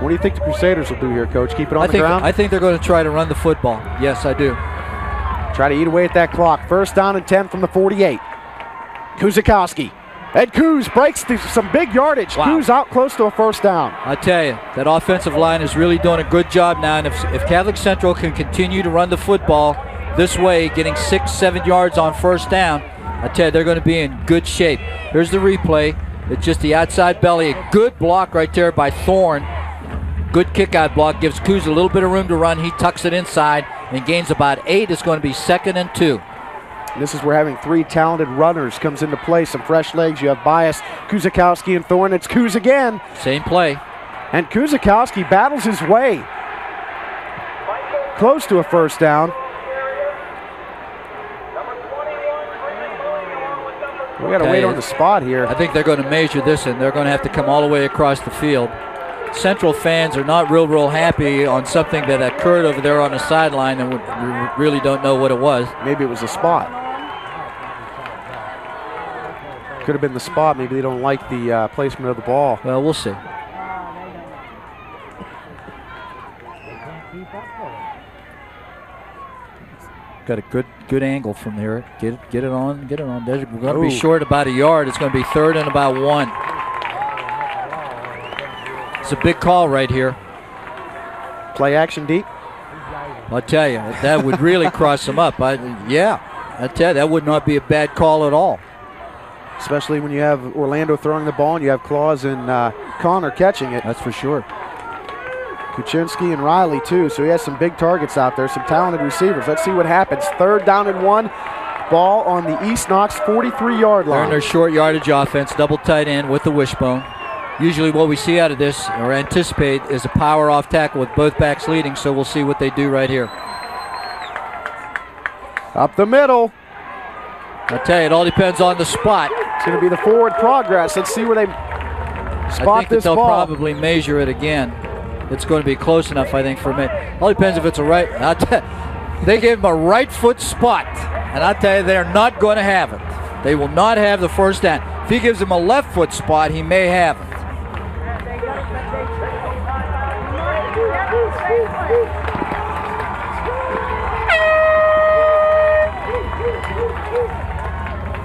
What do you think the Crusaders will do here, Coach? Keep it on the ground? I think they're going to try to run the football. Yes, I do. Try to eat away at that clock. 1st down and 10 from the 48. Kuzakowski. And Kuz breaks some big yardage. Wow. Kuz out close to a 1st down. I tell you, that offensive line is really doing a good job now. And if Catholic Central can continue to run the football this way, getting 6-7 yards on 1st down, I tell you, they're going to be in good shape. Here's the replay. It's just the outside belly. A good block right there by Thorne. Good kick-out block, gives Kuz a little bit of room to run. He tucks it inside and gains about 8. It's going to be 2nd and 2. This is where having 3 talented runners comes into play. Some fresh legs. You have Bias, Kuzakowski, and Thorne. It's Kuz again. Same play. And Kuzakowski battles his way close to a first down. We got to wait on the spot here. I think they're going to measure this, and they're going to have to come all the way across the field. Central fans are not real happy on something that occurred over there on the sideline, and we really don't know what it was. Maybe it was a spot. Could have been the spot. Maybe they don't like the placement of the ball. Well, we'll see. Got a good angle from there. Get it on. We're going to be short about a yard. It's going to be 3rd and about 1. It's a big call right here. Play action deep. I'll tell you, that would really cross them up. I tell you, that would not be a bad call at all. Especially when you have Orlando throwing the ball and you have Claus and Connor catching it. That's for sure. Kuczynski and Riley too, so he has some big targets out there, some talented receivers. Let's see what happens. 3rd down and 1. Ball on the East Knox 43-yard line. They're in their short yardage offense, double tight end with the wishbone. Usually what we see out of this, or anticipate, is a power off tackle with both backs leading, so we'll see what they do right here. Up the middle. I tell you, it all depends on the spot. It's going to be the forward progress. Let's see where they spot this they'll ball. Probably measure it again. It's going to be close enough, I think, for me. All depends if it's a right. They gave him a right foot spot, and I tell you, they're not going to have it. They will not have the first down. If he gives him a left foot spot, he may have it.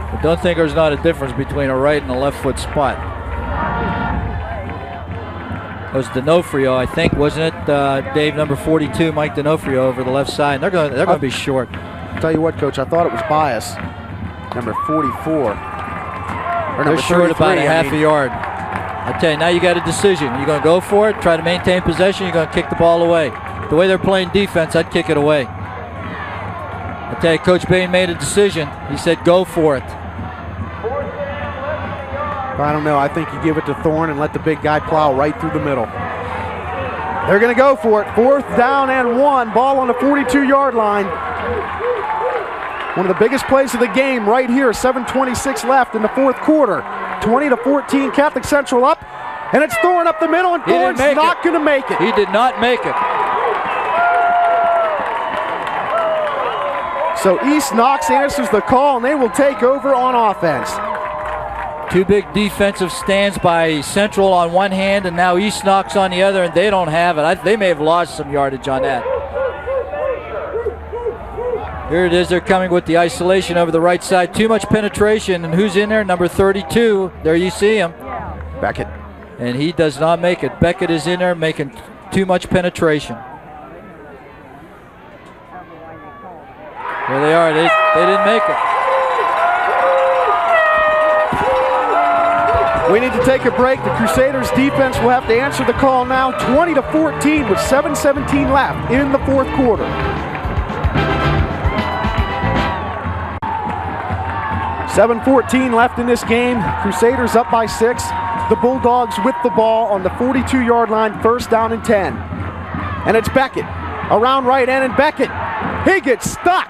I don't think there's not a difference between a right and a left foot spot. It was D'Onofrio, I think, wasn't it? Dave, number 42, Mike D'Onofrio over the left side. They're going to be short. I'll tell you what, Coach, I thought it was Bias, number 44. They're short about a half a yard. I tell you, now you got a decision. You're going to go for it, try to maintain possession, you're going to kick the ball away. The way they're playing defense, I'd kick it away. I tell you, Coach Bahen made a decision. He said go for it. I don't know. I think you give it to Thorne and let the big guy plow right through the middle. They're going to go for it. 4th down and 1. Ball on the 42-yard line. One of the biggest plays of the game right here. 7:26 left in the 4th quarter. 20-14. Catholic Central up. And it's Thorne up the middle, and Thorne's not going to make it. He did not make it. So East Knox answers the call, and they will take over on offense. 2 big defensive stands by Central on one hand, and now East Knox on the other, and they don't have it. They may have lost some yardage on that. Here it is. They're coming with the isolation over the right side. Too much penetration, and who's in there? Number 32. There you see him. Beckett. And he does not make it. Beckett is in there making too much penetration. There they are. They didn't make it. We need to take a break. The Crusaders defense will have to answer the call now. 20-14 with 7:17 left in the 4th quarter. $7:14 left in this game. Crusaders up by 6. The Bulldogs with the ball on the 42-yard line, 1st down and 10. And it's Beckett around right end, and Beckett, he gets stuck.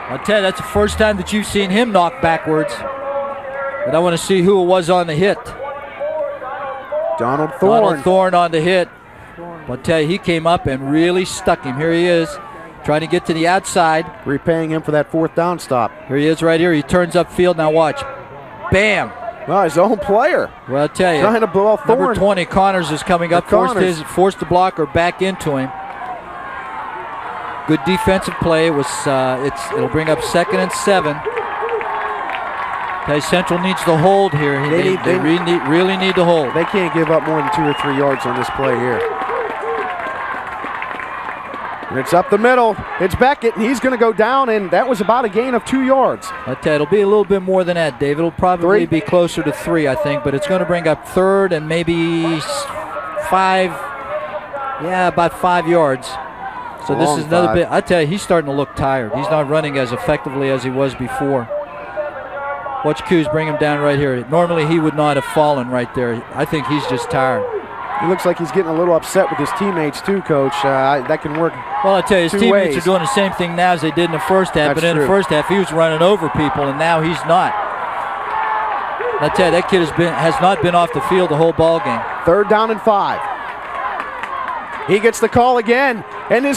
I'll tell you, that's the first time that you've seen him knock backwards. But I want to see who it was on the hit. Donald Thorne on the hit. I'll tell you, he came up and really stuck him. Here he is, trying to get to the outside. Repaying him for that 4th down stop. Here he is right here. He turns upfield. Now watch. Bam. Well, his own player. Well, I'll tell you. Trying to blow off Thorne. Number 20, Connors, is coming up. Forced the blocker back into him. Good defensive play. It'll bring up 2nd and 7. Okay, Central needs to hold here. They really need to hold. They can't give up more than 2 or 3 yards on this play here. And it's up the middle. It's Beckett, and he's going to go down, and that was about a gain of 2 yards. I tell you, it'll be a little bit more than that, Dave. It'll probably be closer to 3, I think, but it's going to bring up 3rd and maybe 5 Yeah, about 5 yards. So this is another 5. bit. I tell you, he's starting to look tired. He's not running as effectively as he was before. Watch Coos bring him down right here. Normally he would not have fallen right there. I think he's just tired. He looks like he's getting a little upset with his teammates too, Coach. That can work. Well, I tell you, his two teammates ways. are doing the same thing now as they did in the first half. That's But in true. the first half, he was running over people, and now he's not. And I tell you, that kid has not been off the field the whole ball game. 3rd down and 5. He gets the call again, and he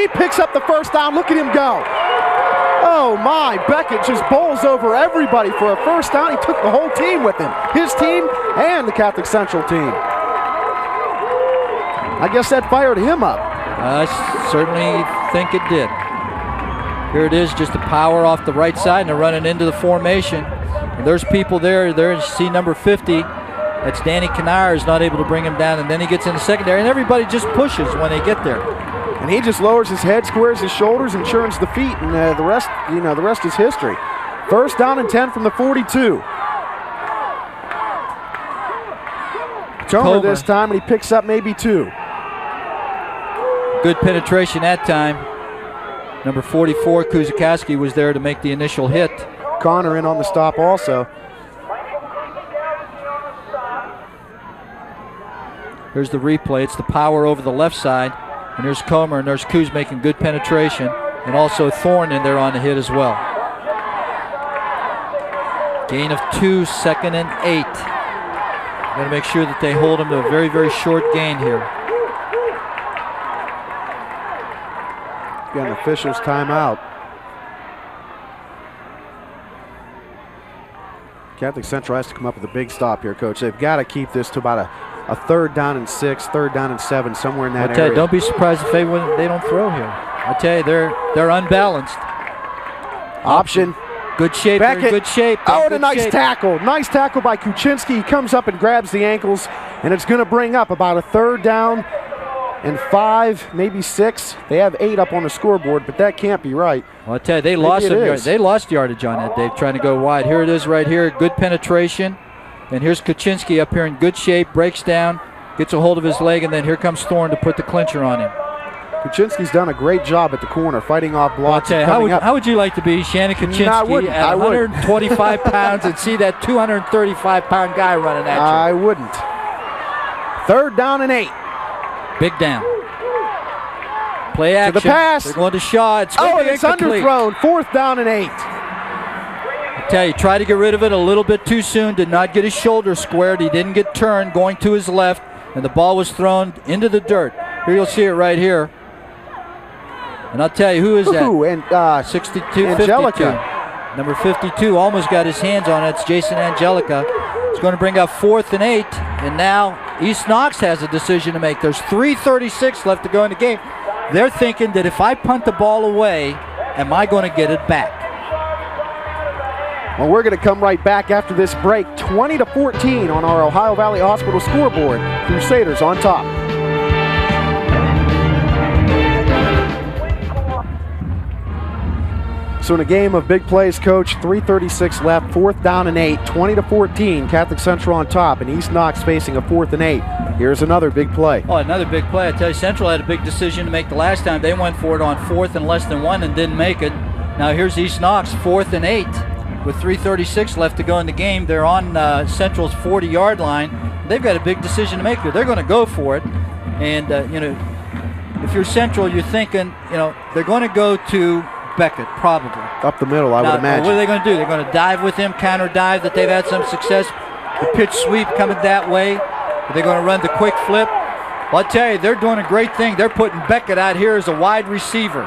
picks up the 1st down. Look at him go. Oh my, Beckett just bowls over everybody for a 1st down. He took the whole team with him, his team and the Catholic Central team. I guess that fired him up. I certainly think it did. Here it is, just the power off the right side, and they're running into the formation. And there's people there. There's see number 50. That's Danny Kanair is not able to bring him down, and then he gets in the secondary, and everybody just pushes when they get there. And he just lowers his head, squares his shoulders, and churns the feet, and the rest is history. 1st down and 10 from the 42. Tomer this time, and he picks up maybe 2. Good penetration that time. Number 44, Kuzakowski, was there to make the initial hit. Connor in on the stop also. Here's the replay. It's the power over the left side. And there's Comer, and there's Kuz making good penetration. And also Thorne in there on the hit as well. Gain of 2, 2nd and 8. Got to make sure that they hold him to a very, very short gain here. Got an official's timeout. Catholic Central has to come up with a big stop here, Coach. They've got to keep this to about a 3rd down and 6, 3rd down and 7, somewhere in that I tell area. you, don't be surprised if they don't throw here. I tell you, they're unbalanced. Option. Good shape. Beckett. They're in good shape. Oh, and a nice tackle. Nice tackle by Kuczynski. He comes up and grabs the ankles, and it's going to bring up about a 3rd down and 5, maybe 6. They have 8 up on the scoreboard, but that can't be right. Well, I tell you, they lost yardage on that, Dave, trying to go wide. Here it is right here. Good penetration. And here's Kuczynski up here in good shape, breaks down, gets a hold of his leg, and then here comes Thorne to put the clincher on him. Kuczynski's done a great job at the corner, fighting off blocks. Well, I tell you, how would you like to be Shannon Kuczynski at 125 pounds and see that 235-pound guy running at you? I wouldn't. 3rd down and 8. Big down. Play action. To the pass. They're going to Shaw. It's underthrown. 4th down and 8. I tell you, try to get rid of it a little bit too soon. Did not get his shoulder squared. He didn't get turned going to his left, and the ball was thrown into the dirt. Here you'll see it right here. And I'll tell you, who is that? And 62, Angelica. 52. Number 52 almost got his hands on it. It's Jason Angelica. It's going to bring up 4th and 8. And now East Knox has a decision to make. There's 3:36 left to go in the game. They're thinking that if I punt the ball away, am I going to get it back? Well, we're going to come right back after this break. 20-14 on our Ohio Valley Hospital scoreboard. Crusaders on top. So in a game of big plays, Coach, 3:36 left, 4th down and 8, 20-14, Catholic Central on top, and East Knox facing a 4th and 8. Here's another big play. Oh, another big play. I tell you, Central had a big decision to make the last time. They went for it on 4th and less than 1 and didn't make it. Now here's East Knox, 4th and 8 with 3:36 left to go in the game. They're on Central's 40-yard line. They've got a big decision to make here. They're going to go for it. And, if you're Central, you're thinking, they're going to go to Beckett, probably. Up the middle, I would imagine. What are they going to do? They're going to dive with him, counter dive that they've had some success. The pitch sweep coming that way. They're going to run the quick flip. Well, I tell you, they're doing a great thing. They're putting Beckett out here as a wide receiver,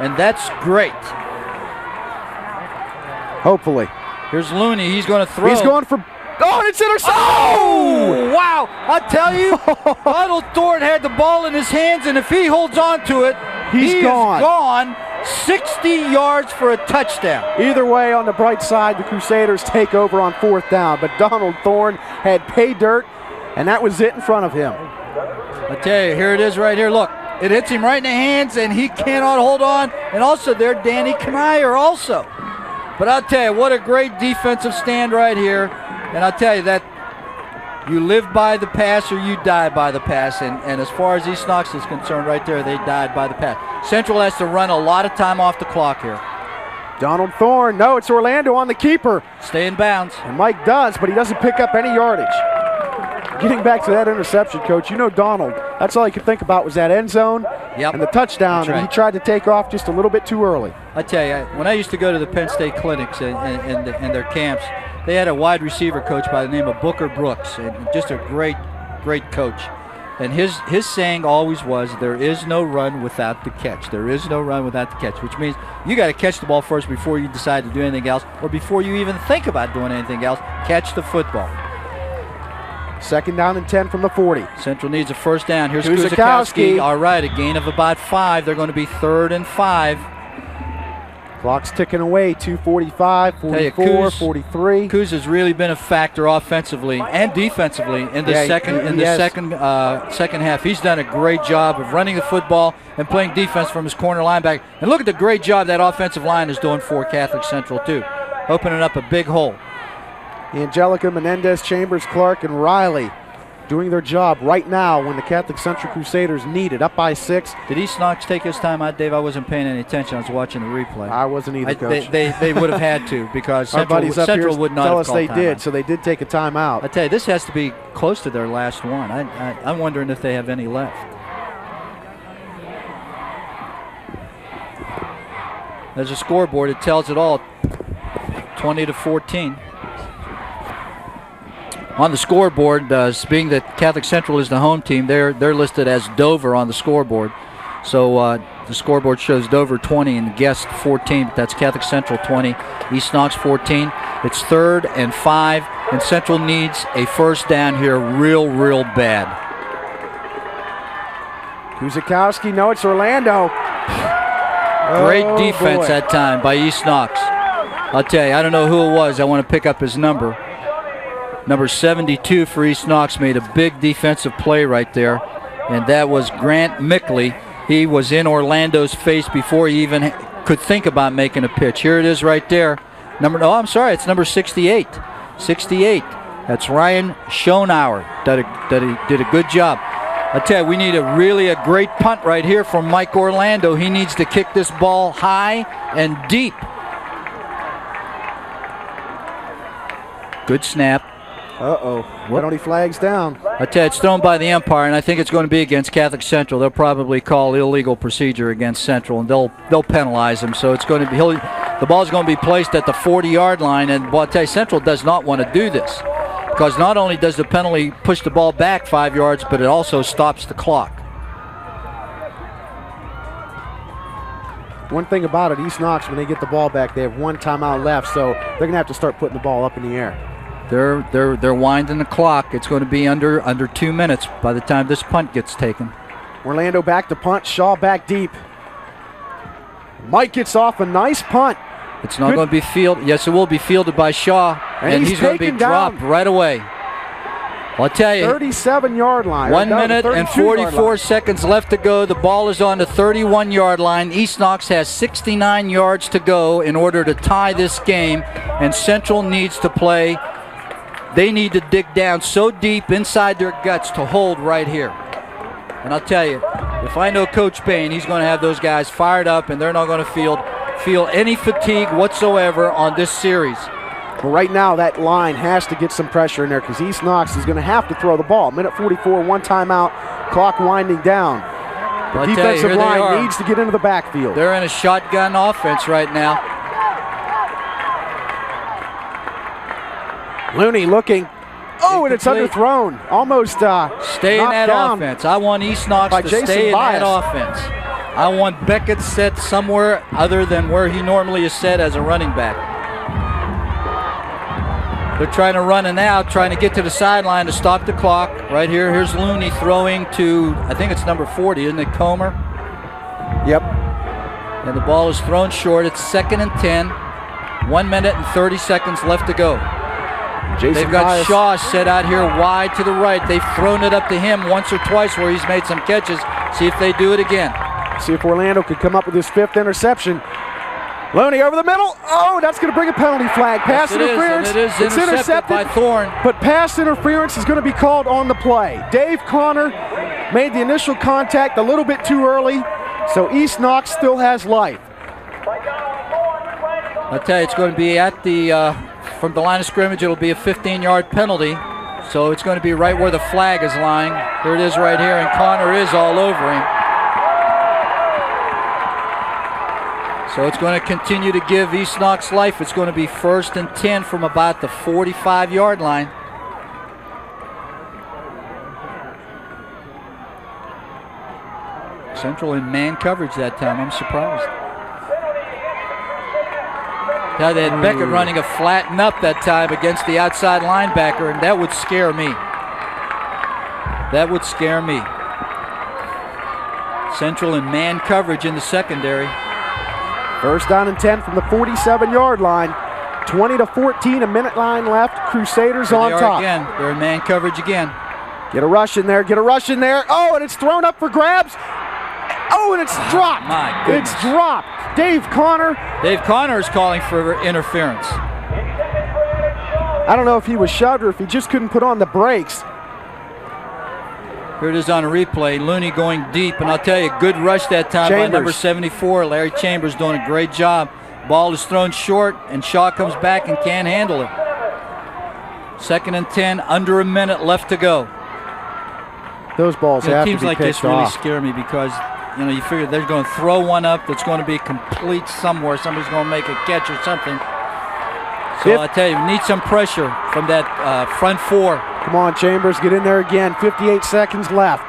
and that's great. Hopefully. Here's Looney. He's going to throw. He's going for... Oh, and it's intercepted! Oh, wow. I tell you, Donald Thorne had the ball in his hands, and if he holds on to it, he's gone. 60 yards for a touchdown. Either way, on the bright side, the Crusaders take over on 4th down, but Donald Thorne had pay dirt, and that was it in front of him. I tell you, here it is right here. Look, it hits him right in the hands, and he cannot hold on. And also there, Danny Kanair also. But I'll tell you, what a great defensive stand right here. And I'll tell you, that You live by the pass or you die by the pass, and as far as East Knox is concerned, right there, they died by the pass. Central has to run a lot of time off the clock here. Donald Thorne, no, it's Orlando on the keeper. Stay in bounds. And Mike does, but he doesn't pick up any yardage. Getting back to that interception, Coach, you know Donald, that's all he could think about was that end zone and the touchdown, and he tried to take off just a little bit too early. I tell you, when I used to go to the Penn State clinics and their camps, they had a wide receiver coach by the name of Booker Brooks, and just a great coach. And his saying always was, there is no run without the catch. There is no run without the catch, which means you got to catch the ball first before you decide to do anything else, or before you even think about doing anything else. Catch the football. 2nd down and 10 from the 40. Central needs a first down. Here's Kuzikowski. All right, a gain of about 5. They're going to be 3rd and 5. Clock's ticking away, 2:45, 44, 43. Kuz has really been a factor offensively and defensively in the second half. He's done a great job of running the football and playing defense from his corner linebacker. And look at the great job that offensive line is doing for Catholic Central too, opening up a big hole. Angelica, Menendez, Chambers, Clark, and Riley doing their job right now when the Catholic Central Crusaders need it, up by 6. Did East Knox take his time out, Dave? I wasn't paying any attention. I was watching the replay. I wasn't either, Coach. They would have had to, because Central would not tell have us they called did, timeout. so they did take a timeout. I tell you, this has to be close to their last one. I'm wondering if they have any left. There's a scoreboard. It tells it all. 20-14. On the scoreboard, being that Catholic Central is the home team, they're listed as Dover on the scoreboard. So the scoreboard shows Dover 20 and Guest 14, but that's Catholic Central 20, East Knox 14. It's 3rd and 5, and Central needs a first down here real bad. Kuzikowski, no, it's Orlando. Great defense that time by East Knox. I'll tell you, I don't know who it was. I want to pick up his number. Number 72 for East Knox made a big defensive play right there, and that was Grant Mickley. He was in Orlando's face before he even could think about making a pitch. Here it is right there. It's number 68. 68. That's Ryan Schonauer. Did a good job. I tell you, we need a great punt right here from Mike Orlando. He needs to kick this ball high and deep. Good snap. Penalty flag's down. I tell you, it's thrown by the umpire, and I think it's going to be against Catholic Central. They'll probably call illegal procedure against Central, and they'll penalize him. So it's going to be the ball's going to be placed at the 40-yard line, and I'll tell you, Central does not want to do this, because not only does the penalty push the ball back 5 yards, but it also stops the clock. One thing about it, East Knox, when they get the ball back, they have 1 timeout left, so they're going to have to start putting the ball up in the air. They're winding the clock. It's going to be under 2 minutes by the time this punt gets taken. Orlando back to punt. Shaw back deep. Mike gets off a nice punt. It's not going to be fielded. Yes, it will be fielded by Shaw, and he's going to be dropped right away. I'll tell you, 37-yard line. 1 minute and 44 seconds left to go. The ball is on the 31-yard line. East Knox has 69 yards to go in order to tie this game, and Central needs to play. They need to dig down so deep inside their guts to hold right here. And I'll tell you, if I know Coach Bahen, he's going to have those guys fired up, and they're not going to feel any fatigue whatsoever on this series. Well, right now, that line has to get some pressure in there because East Knox is going to have to throw the ball. Minute 44, 1 timeout, clock winding down. The defensive line needs to get into the backfield. They're in a shotgun offense right now. Looney looking. Oh, and it's underthrown. Almost stay in that offense. I want East Knox to stay in that offense. I want Beckett set somewhere other than where he normally is set as a running back. They're trying to run it out, trying to get to the sideline to stop the clock. Right here, here's Looney throwing to, I think it's number 40, isn't it, Comer? Yep. And the ball is thrown short. It's 2nd and 10. 1 minute and 30 seconds left to go. They've got Shaw set out here wide to the right. They've thrown it up to him once or twice where he's made some catches. See if they do it again. See if Orlando could come up with his 5th interception. Looney over the middle. Oh, that's going to bring a penalty flag. Pass Yes, interference. It is intercepted by Thorne. But pass interference is going to be called on the play. Dave Connor made the initial contact a little bit too early, so East Knox still has life. I tell you, it's going to be at the from the line of scrimmage. It'll be a 15-yard penalty, so it's going to be right where the flag is lying. Here it is right here, and Connor is all over him. So it's going to continue to give East Knox life. It's going to be 1st and 10 from about the 45-yard line. Central in man coverage that time. I'm surprised. Now they had Beckett running a flatten up that time against the outside linebacker, and that would scare me. That would scare me. Central in man coverage in the secondary. 1st down and 10 from the 47-yard line. 20-14, a minute line left. Crusaders on top. Again. They're in man coverage again. Get a rush in there, get a rush in there. Oh, and it's thrown up for grabs. Oh, and it's dropped. My goodness. It's dropped. Dave Connor. Dave Connor is calling for interference. I don't know if he was shoved or if he just couldn't put on the brakes. Here it is on a replay. Looney going deep, and I'll tell you, good rush that time by number 74. Larry Chambers doing a great job. Ball is thrown short, and Shaw comes back and can't handle it. 2nd and 10, under a minute left to go. Those balls have to be teams like picked this really off. scare me because you figure they're going to throw one up that's going to be complete somewhere. Somebody's going to make a catch or something. So I tell you, we need some pressure from that front four. Come on, Chambers, get in there again. 58 seconds left.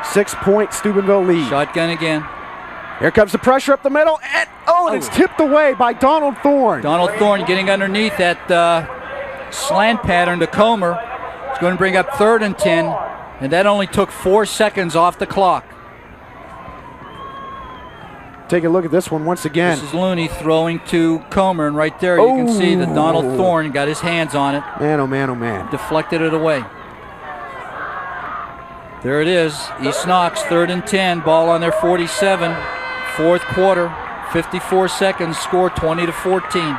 6-point Steubenville lead. Shotgun again. Here comes the pressure up the middle. And, and it's tipped away by Donald Thorne. Donald Thorne getting underneath that slant pattern to Comer. It's going to bring up 3rd and 10, and that only took 4 seconds off the clock. Take a look at this one once again. This is Looney throwing to Comer, and right there you can see that Donald Thorne got his hands on it. Man, oh man, oh man. Deflected it away. There it is. East Knox, 3rd and 10, ball on their 47. 4th quarter, 54 seconds, score 20-14.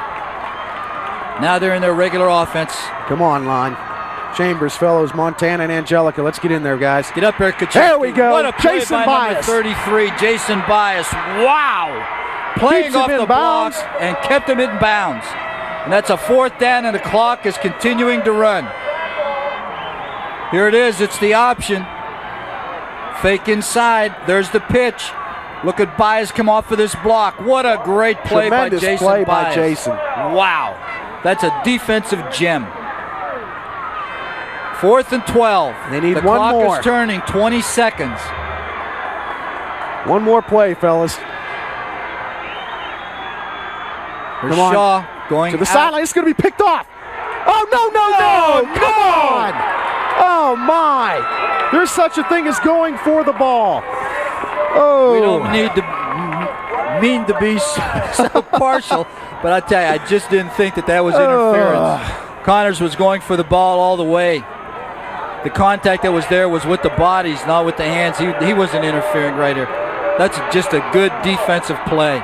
Now they're in their regular offense. Come on, line. Chambers, Fellows, Montana, and Angelica. Let's get in there, guys. Get up there, Kaczynski. There we go. What a play Jason by Bias. number 33, Jason Bias. Wow. Playing off the block and kept him in bounds. And that's a 4th down, and the clock is continuing to run. Here it is. It's the option. Fake inside. There's the pitch. Look at Bias come off of this block. What a great play by Jason play Bias. by Jason. Wow. That's a defensive gem. 4th and 12. They need the one clock more. is turning, 20 seconds. One more play, fellas. There's Shaw going to the sideline. It's going to be picked off. Oh, no. Come on. Oh, my. There's such a thing as going for the ball. Oh. We don't need to mean to be so partial, but I tell you, I just didn't think that was interference. Connors was going for the ball all the way. The contact that was there was with the bodies, not with the hands. He wasn't interfering right here. That's just a good defensive play.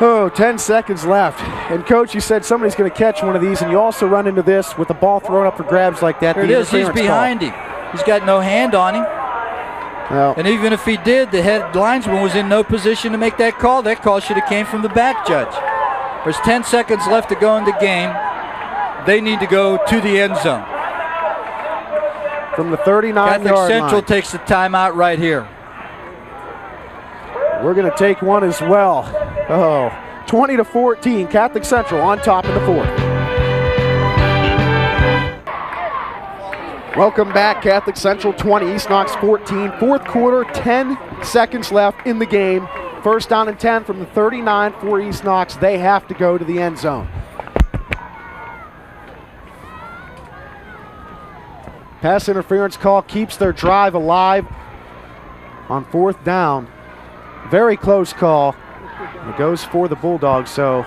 10 seconds left. And, Coach, you said somebody's going to catch one of these, and you also run into this with the ball thrown up for grabs like that. There it is. He's behind him. He's got no hand on him. Well, and even if he did, the head linesman was in no position to make that call. That call should have came from the back judge. There's 10 seconds left to go in the game. They need to go to the end zone. From the 39-yard line. Central takes the timeout right here. We're going to take one as well. 20-14. Catholic Central on top in the 4th. Welcome back. Catholic Central 20, East Knox 14. 4th quarter, 10 seconds left in the game. 1st down and 10 from the 39 for East Knox. They have to go to the end zone. Pass interference call keeps their drive alive on 4th down. Very close call. It goes for the Bulldogs, so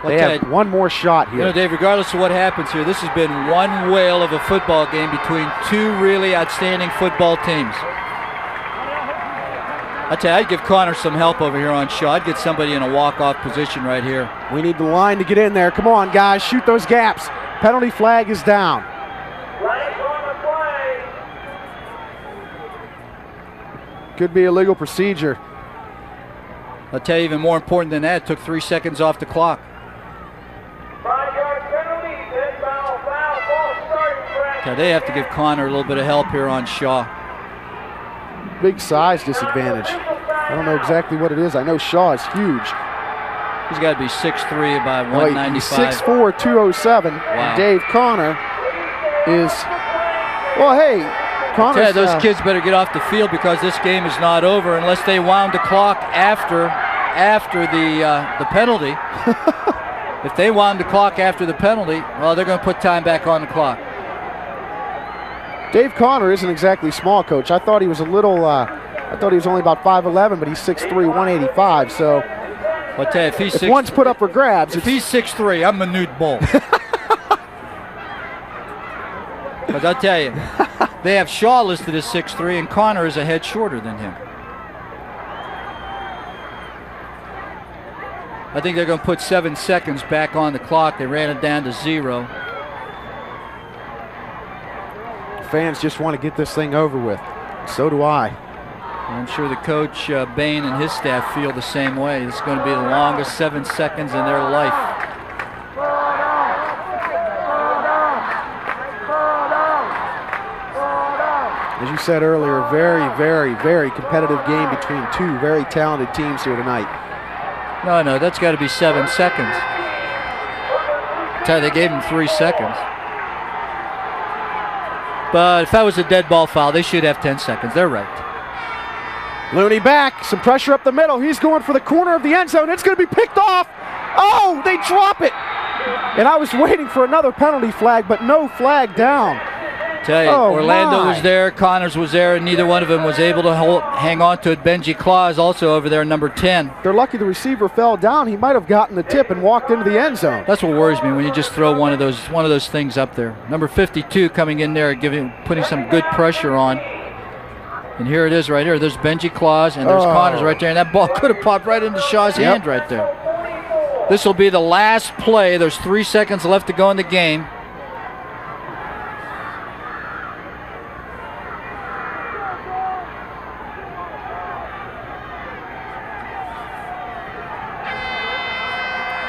they have one more shot here. You know, Dave, regardless of what happens here, this has been one whale of a football game between two really outstanding football teams. I tell you, I'd give Connor some help over here on Shaw. I'd get somebody in a walk-off position right here. We need the line to get in there. Come on, guys, shoot those gaps. Penalty flag is down. Could be illegal procedure. I'll tell you, even more important than that, it took 3 seconds off the clock. 5-yard penalty, inbound foul, false start infraction. Yeah, they have to give Connor a little bit of help here on Shaw. Big size disadvantage. I don't know exactly what it is. I know Shaw is huge. He's got to be 6'3", about 195. 6'4", 207. Wow. And Dave Connor is, well, hey, Connor. Yeah, those kids better get off the field because this game is not over unless they wound the clock after the penalty. If they wound the clock after the penalty, well, they're going to put time back on the clock. Dave Connor isn't exactly small, Coach. I thought he was a little. I thought he was only about 5'11", but he's 6'3", 185. So, I'll tell you, if one's put up for grabs, if he's 6'3", I'm a nude bull. Because I'll tell you, they have Shaw listed as 6'3", and Connor is a head shorter than him. I think they're going to put 7 seconds back on the clock. They ran it down to 0. Fans just want to get this thing over with. So do I. I'm sure the coach, Bahen, and his staff feel the same way. It's going to be the longest 7 seconds in their life. As you said earlier, very, very, very competitive game between two very talented teams here tonight. No, that's got to be 7 seconds. They gave him 3 seconds. But if that was a dead ball foul, they should have 10 seconds. They're right. Looney back, some pressure up the middle. He's going for the corner of the end zone. It's going to be picked off. Oh, they drop it. And I was waiting for another penalty flag, but no flag down. Tell you, Orlando was there, Connors was there, and neither one of them was able to hang on to it. Benji Claus also over there, number 10. They're lucky the receiver fell down. He might have gotten the tip and walked into the end zone. That's what worries me when you just throw one of those things up there. Number 52 coming in there, putting some good pressure on. And here it is right here. There's Benji Claus and there's Connors right there, and that ball could have popped right into Shaw's hand right there. This will be the last play. There's 3 seconds left to go in the game.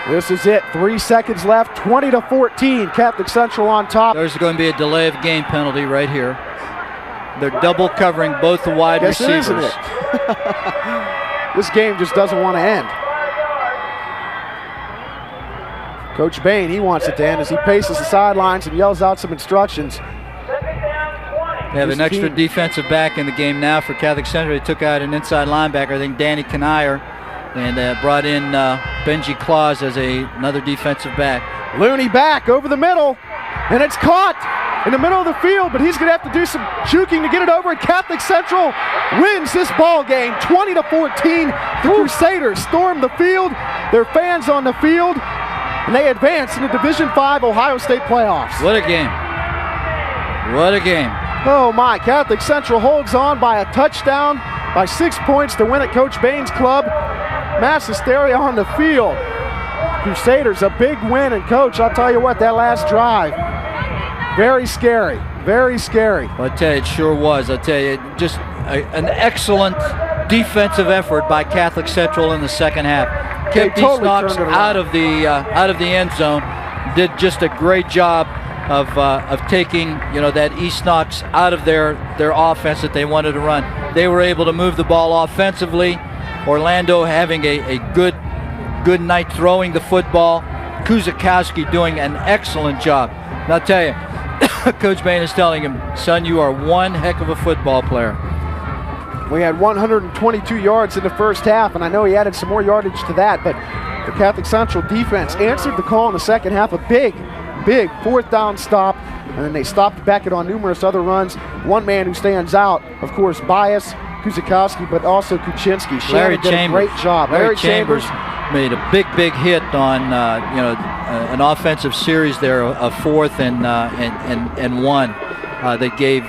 This is it. 3 seconds left. 20-14. Catholic Central on top. There's going to be a delay of game penalty right here. They're double covering both the wide receivers. Isn't it? This game just doesn't want to end. Coach Bahen, he wants it to end as he paces the sidelines and yells out some instructions. They have an extra defensive back in the game now for Catholic Central. They took out an inside linebacker, I think Danny Kanier, and brought in Benji Claus as another defensive back. Looney back over the middle, and it's caught in the middle of the field, but he's going to have to do some juking to get it over, and Catholic Central wins this ball game 20-14. The Crusaders storm the field, their fans on the field, and they advance in the Division V Ohio State playoffs. What a game. What a game. Oh my, Catholic Central holds on by a touchdown, by 6 points to win at Coach Bahen's club. Mass hysteria on the field. Crusaders, a big win, and Coach, I'll tell you what, that last drive, very scary, very scary. Well, I tell you, it sure was. I tell you, just an excellent defensive effort by Catholic Central in the second half. Kept these Knox out of the end zone. Did just a great job of taking that East Knox out of their offense that they wanted to run. They were able to move the ball offensively. Orlando having a good night throwing the football. Kuzakowski doing an excellent job. And I'll tell you, Coach Bahen is telling him, son, you are one heck of a football player. We had 122 yards in the first half, and I know he added some more yardage to that, but the Catholic Central defense answered the call in the second half. A big fourth down stop, and then they stopped back it on numerous other runs. One man who stands out, of course, Bias, Kuzakowski, but also Kuczynski. Larry did a great job. Larry Chambers made a big hit on an offensive series there, a fourth and one. They gave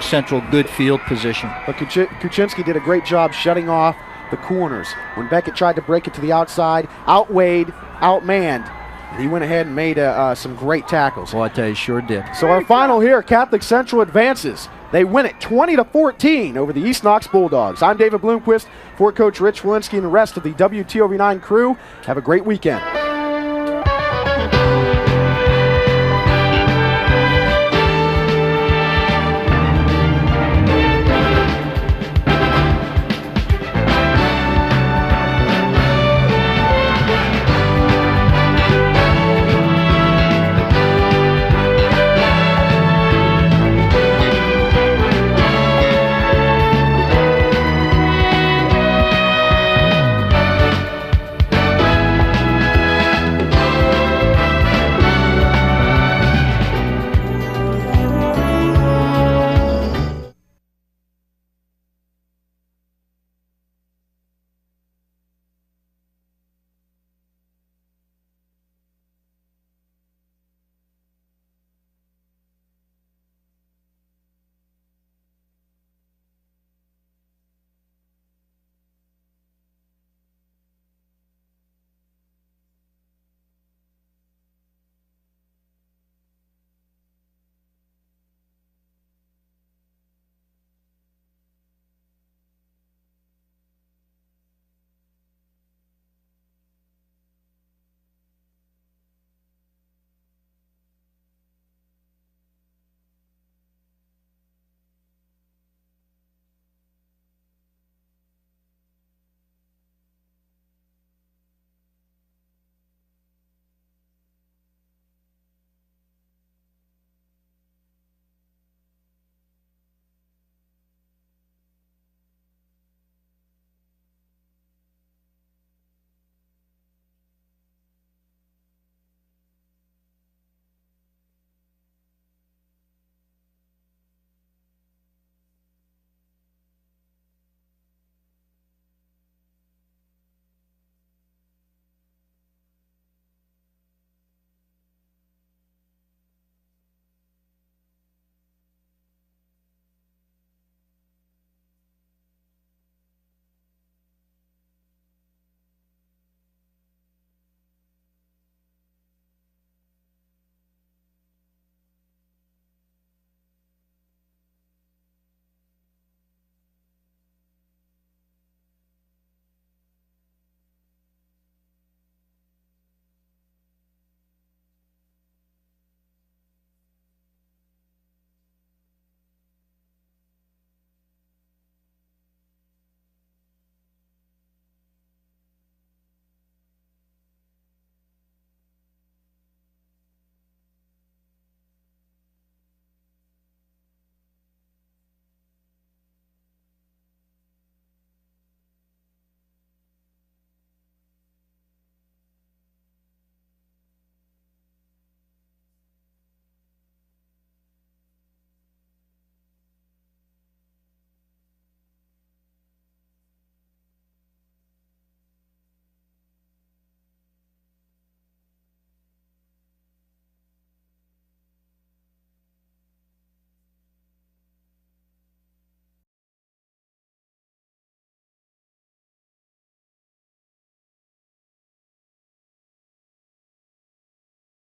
Central good field position. But Kuczynski did a great job shutting off the corners. When Beckett tried to break it to the outside, outweighed, outmanned, he went ahead and made some great tackles. Well, I tell you, sure did. So our final here, Catholic Central advances. They win it 20-14 over the East Knox Bulldogs. I'm David Blomquist for Coach Rich Wilinski and the rest of the WTOV9 crew. Have a great weekend.